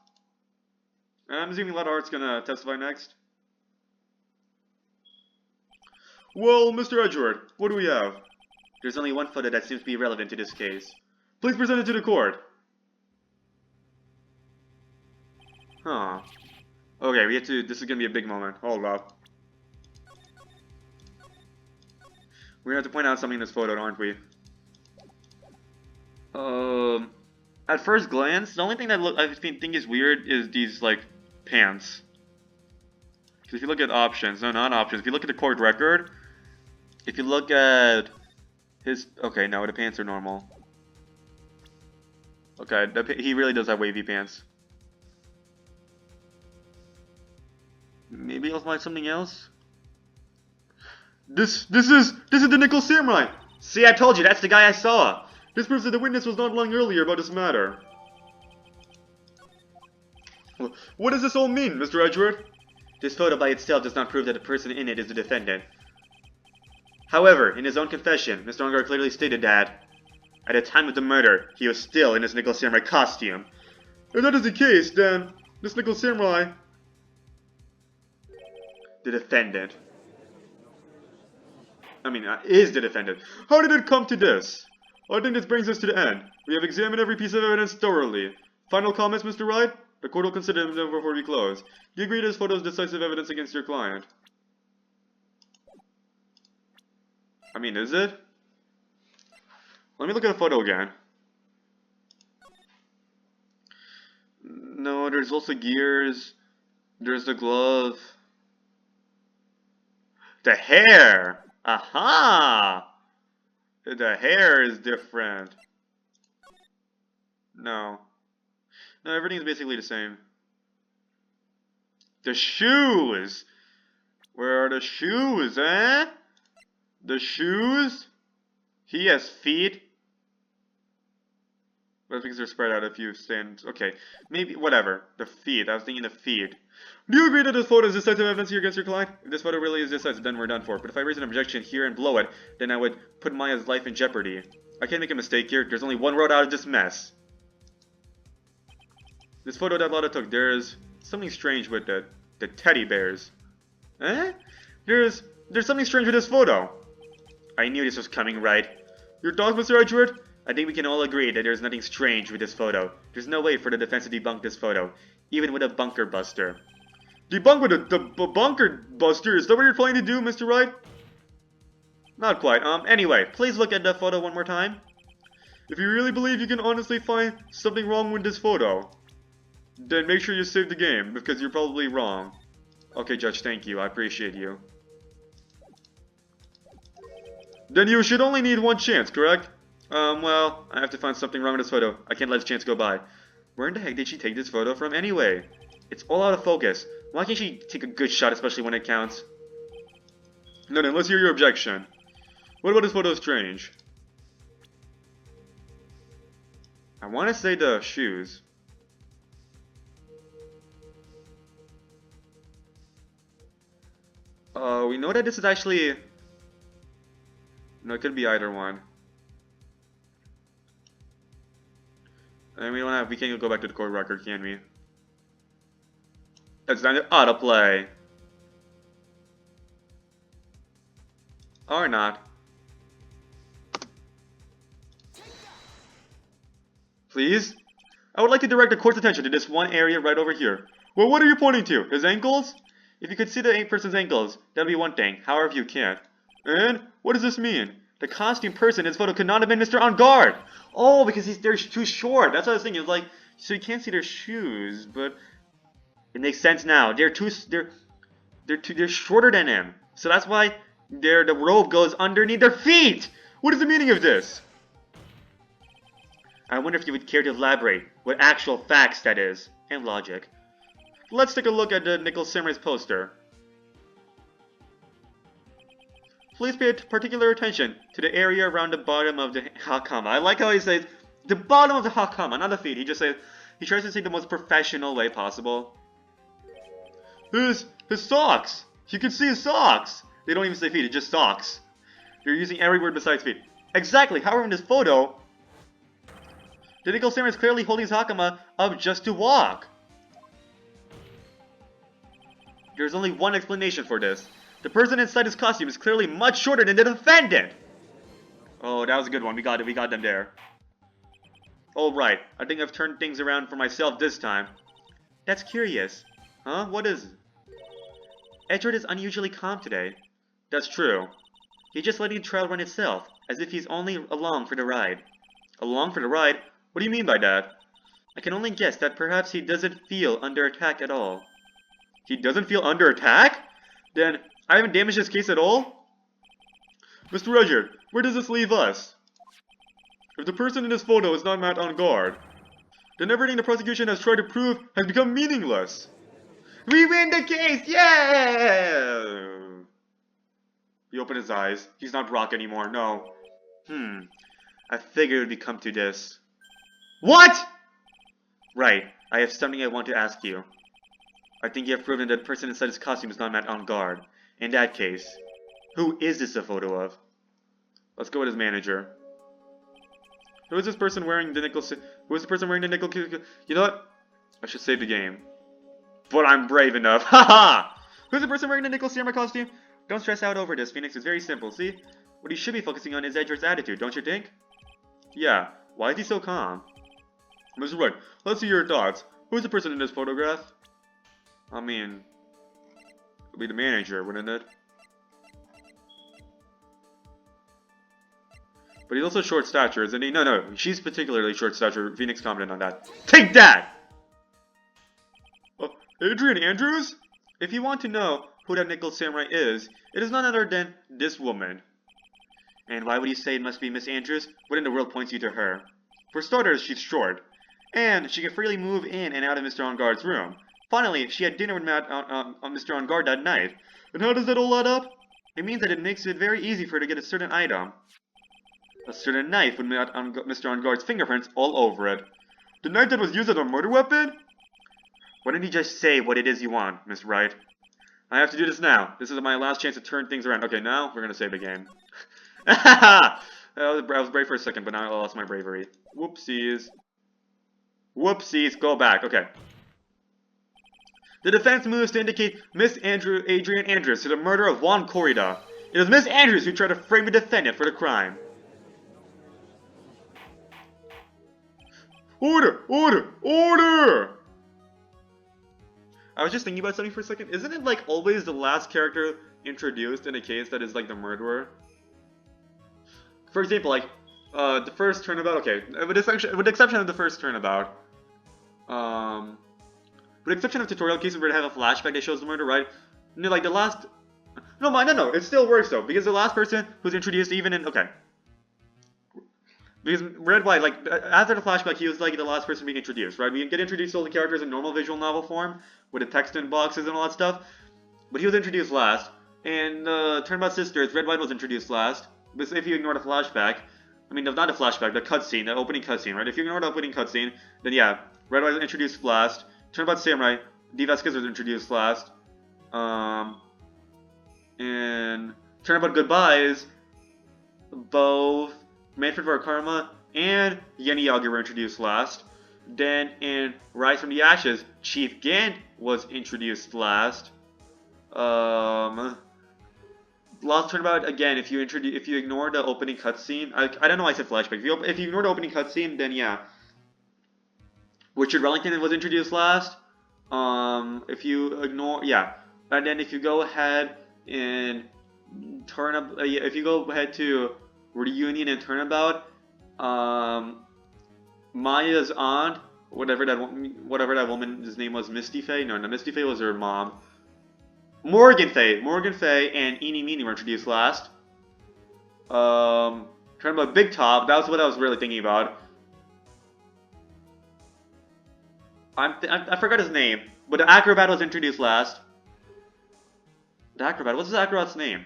I'm assuming Lionheart's gonna testify next. Well, Mr. Edgeworth, what do we have? There's only one photo that seems to be relevant to this case. Please present it to the court. Huh. Okay, we have to... This is gonna be a big moment. Hold up. We're gonna have to point out something in this photo, aren't we? At first glance, the only thing that I think is weird is these, like, pants. Because if you look at options, no, not options. If you look at the court record, if you look at his... Okay, no, the pants are normal. Okay, he really does have wavy pants. Maybe I'll find something else? This is the Nickel Samurai! See, I told you, that's the guy I saw! This proves that the witness was not lying earlier about this matter. What does this all mean, Mr. Edgeworth? This photo by itself does not prove that the person in it is the defendant. However, in his own confession, Mr. Ungar clearly stated that, at the time of the murder, he was still in his Nickel Samurai costume. If that is the case, then, this Nickel Samurai... The defendant. I mean, is the defendant. How did it come to this? I think this brings us to the end. We have examined every piece of evidence thoroughly. Final comments, Mr. Wright? The court will consider them before we close. Do you agree this photo is decisive evidence against your client? I mean, is it? Let me look at the photo again. No, there's also gears. There's the glove. The hair! Aha! The hair is different. No. No, everything's basically the same. The shoes! Where are the shoes, eh? The shoes? He has feet? But things are spread out if you stand... Okay, maybe, whatever. The feet, I was thinking the feet. Do you agree that this photo is decisive evidence here against your client? If this photo really is decisive, then we're done for. But if I raise an objection here and blow it, then I would put Maya's life in jeopardy. I can't make a mistake here. There's only one road out of this mess. This photo that Lotta took, there's something strange with the teddy bears. Eh? There's something strange with this photo. I knew this was coming, right? Your thoughts, Mr. Edgeworth? I think we can all agree that there's nothing strange with this photo. There's no way for the defense to debunk this photo, even with a bunker buster. Debunk with the bunker buster? Is that what you're trying to do, Mr. Wright? Not quite. Anyway, please look at the photo one more time. If you really believe you can honestly find something wrong with this photo, then make sure you save the game, because you're probably wrong. Okay, Judge, thank you. I appreciate you. Then you should only need one chance, correct? Well, I have to find something wrong with this photo. I can't let this chance go by. Where in the heck did she take this photo from anyway? It's all out of focus. Why can't she take a good shot, especially when it counts? No, then let's hear your objection. What about this photo strange? I want to say the shoes. We know that this is actually... No, it could be either one. And we can't go back to the court record, can we? It's time to autoplay. Or not. Please? I would like to direct the court's attention to this one area right over here. Well, what are you pointing to? His ankles? If you could see the person's ankles, that'd be one thing. However, you can't. And? What does this mean? The costume person in this photo could not have been Mr. On Guard! Oh, because they're too short. That's what I was thinking. It's like, so you can't see their shoes, but it makes sense now. They're shorter than him. So that's why the robe goes underneath their feet! What is the meaning of this? I wonder if you would care to elaborate what actual facts that is, and logic. Let's take a look at the Nickel Samurai's poster. Please pay particular attention to the area around the bottom of the Hakama. I like how he says the bottom of the Hakama, not the feet. He tries to say the most professional way possible. His socks! You can see his socks! They don't even say feet, it's just socks. They're using every word besides feet. Exactly, however in this photo, the Nickel Samurai is clearly holding his Hakama up just to walk. There's only one explanation for this. The person inside his costume is clearly much shorter than the defendant! Oh, that was a good one. We got it. We got them there. Alright, I think I've turned things around for myself this time. That's curious. Huh? What is it? Edward is unusually calm today. That's true. He's just letting the trail run itself, as if he's only along for the ride. Along for the ride? What do you mean by that? I can only guess that perhaps he doesn't feel under attack at all. He doesn't feel under attack? Then, I haven't damaged his case at all? Mr. Rudyard, where does this leave us? If the person in this photo is not Matt On Guard, then everything the prosecution has tried to prove has become meaningless. We win the case! Yeah! He opened his eyes. He's not Brock anymore, no. I figured it would come to this. What?! Right, I have something I want to ask you. I think you have proven that the person inside his costume is not Matt On Guard. In that case, who is this a photo of? Let's go with his manager. Who is this person wearing the nickel? Who is the person wearing the nickel? You know what? I should save the game. But I'm brave enough. Haha! Who's the person wearing the nickel samurai costume? Don't stress out over this, Phoenix. It's very simple. See? What he should be focusing on is Edward's attitude, don't you think? Yeah. Why is he so calm? Mr. Wright, let's see your thoughts. Who's the person in this photograph? I mean, it would be the manager, wouldn't it? But he's also short stature, isn't he? No, she's particularly short stature. Phoenix commented on that. Take that! Adrian Andrews? If you want to know who that Nickel Samurai is, it is none other than this woman. And why would you say it must be Miss Andrews? What in the world points you to her? For starters, she's short. And she can freely move in and out of Mr. On Guard's room. Finally, she had dinner with Matt on Mr. On Guard that night. And how does that all add up? It means that it makes it very easy for her to get a certain item. A certain knife with Mr. On Guard's fingerprints all over it. The knife that was used as a murder weapon? Why didn't you just say what it is you want, Miss Wright? I have to do this now. This is my last chance to turn things around. Okay, now we're gonna save the game. I was brave for a second, but now I lost my bravery. Whoopsies. Whoopsies, go back. Okay. The defense moves to indicate Miss Adrian Andrews to the murder of Juan Corrida. It was Miss Andrews who tried to frame the defendant for the crime. Order! Order! Order! I was just thinking about something for a second. Isn't it like always the last character introduced in a case that is like the murderer? For example, like the first turnabout. Okay, with the exception of the first turnabout, with the exception of tutorial cases where they have a flashback that shows the murder, right? You know, like the last. No, it still works though because the last person who's introduced, even in because Red White, like, after the flashback, he was, like, the last person being introduced, right? We get introduced to all the characters in normal visual novel form, with the text in boxes and all that stuff, but he was introduced last. And, Turnabout Sisters, Red White was introduced last, but if you ignore the flashback, I mean, not the flashback, the cutscene, the opening cutscene, right? If you ignore the opening cutscene, then yeah, Red White was introduced last, Turnabout Samurai, D. Vasquez was introduced last, and Turnabout Goodbyes, both Manfred Karma and Yenny Yagi were introduced last. Then in Rise from the Ashes, Chief Gant was introduced last. Last turnabout again. If you ignore the opening cutscene, I don't know why I said flashback. If you ignore the opening cutscene, then yeah, Richard Wellington was introduced last. If you ignore, yeah, and then if you go ahead and if you go ahead to reunion and turnabout, Maya's aunt, whatever that woman's name was, Misty Faye. No, Misty Faye was her mom. Morgan Faye, and Eenie Meenie were introduced last. Turnabout Big Top. That was what I was really thinking about. I forgot his name, but the acrobat was introduced last. The acrobat. What's his acrobat's name?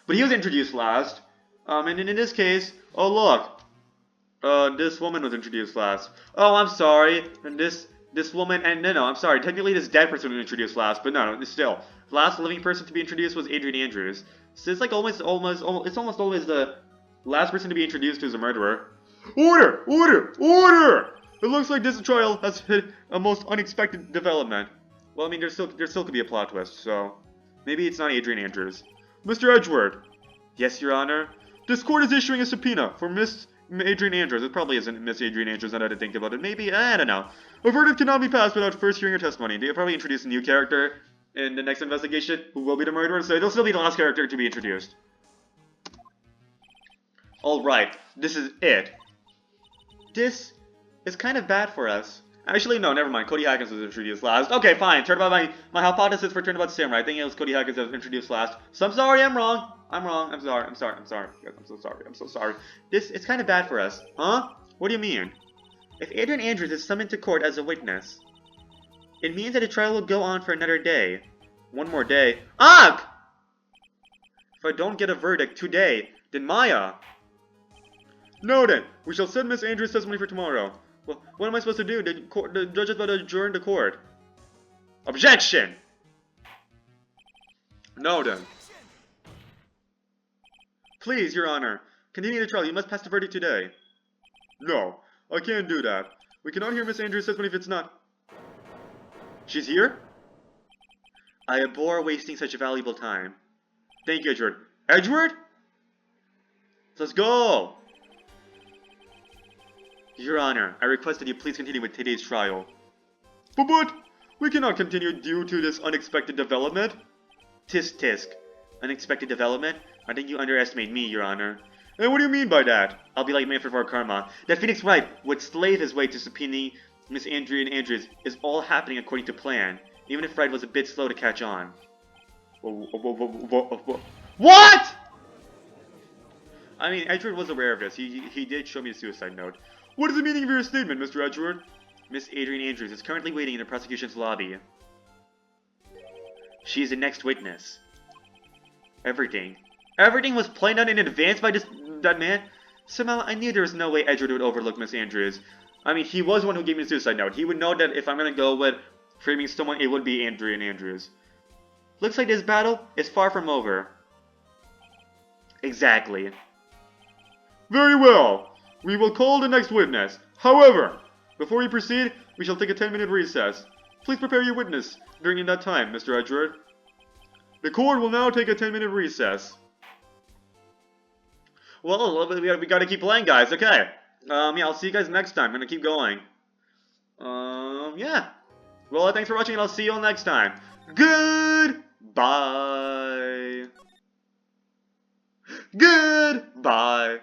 But he was introduced last. And in this case, oh look, this woman was introduced last. Oh, I'm sorry. And this woman, and no, I'm sorry. Technically, this dead person was introduced last, but no, still, the last living person to be introduced was Adrian Andrews. So it's like almost always the last person to be introduced who's a murderer. Order! Order! Order! It looks like this trial has hit a most unexpected development. Well, I mean, there still could be a plot twist, so maybe it's not Adrian Andrews. Mr. Edgeworth. Yes, Your Honor. This court is issuing a subpoena for Miss Adrian Andrews. It probably isn't Miss Adrian Andrews. Now that I think about it, maybe I don't know. A verdict cannot be passed without first hearing her testimony. They'll probably introduce a new character in the next investigation who will be the murderer, so it'll still be the last character to be introduced. Alright, this is it. This is kind of bad for us. Actually, no, never mind. Cody Hackins was introduced last. Okay, fine. Turnabout my hypothesis for Turnabout Samurai. I think it was Cody Hackins that was introduced last. So I'm sorry, I'm wrong. I'm wrong. I'm sorry. I'm sorry. I'm sorry. Guys, I'm so sorry. I'm so sorry. It's kind of bad for us. Huh? What do you mean? If Adrian Andrews is summoned to court as a witness, it means that the trial will go on for another day. One more day. Ugh! If I don't get a verdict today, then Maya. No then, we shall send Miss Andrews' testimony for tomorrow. Well, what am I supposed to do? The judge is about to adjourn the court. Objection! No then. Please, Your Honor, continue the trial. You must pass the verdict today. No, I can't do that. We cannot hear Miss Andrews' testimony if it's not... She's here? I abhor wasting such a valuable time. Thank you, Edward. Edward? Let's go! Your Honor, I request that you please continue with today's trial. But, we cannot continue due to this unexpected development. Tisk tisk. Unexpected development? I think you underestimate me, Your Honor. And what do you mean by that? I'll be like Manfred Karma. That Phoenix Wright would slave his way to subpoena Miss Adrian Andrews is all happening according to plan, even if Wright was a bit slow to catch on. What?! I mean, Edward was aware of this. He did show me the suicide note. What is the meaning of your statement, Mr. Edward? Miss Adrian Andrews is currently waiting in the prosecution's lobby. She is the next witness. Everything was planned out in advance by that man? Somehow, I knew there was no way Edward would overlook Miss Andrews. I mean, he was the one who gave me the suicide note. He would know that if I'm gonna go with framing someone, it would be Adrian Andrews. Looks like this battle is far from over. Exactly. Very well. We will call the next witness. However, before we proceed, we shall take a 10-minute recess. Please prepare your witness during that time, Mr. Edward. The court will now take a 10-minute recess. Well, we gotta keep playing, guys. Okay. Yeah, I'll see you guys next time. I'm gonna keep going. Yeah. Well, thanks for watching, and I'll see you all next time. Goodbye. Goodbye.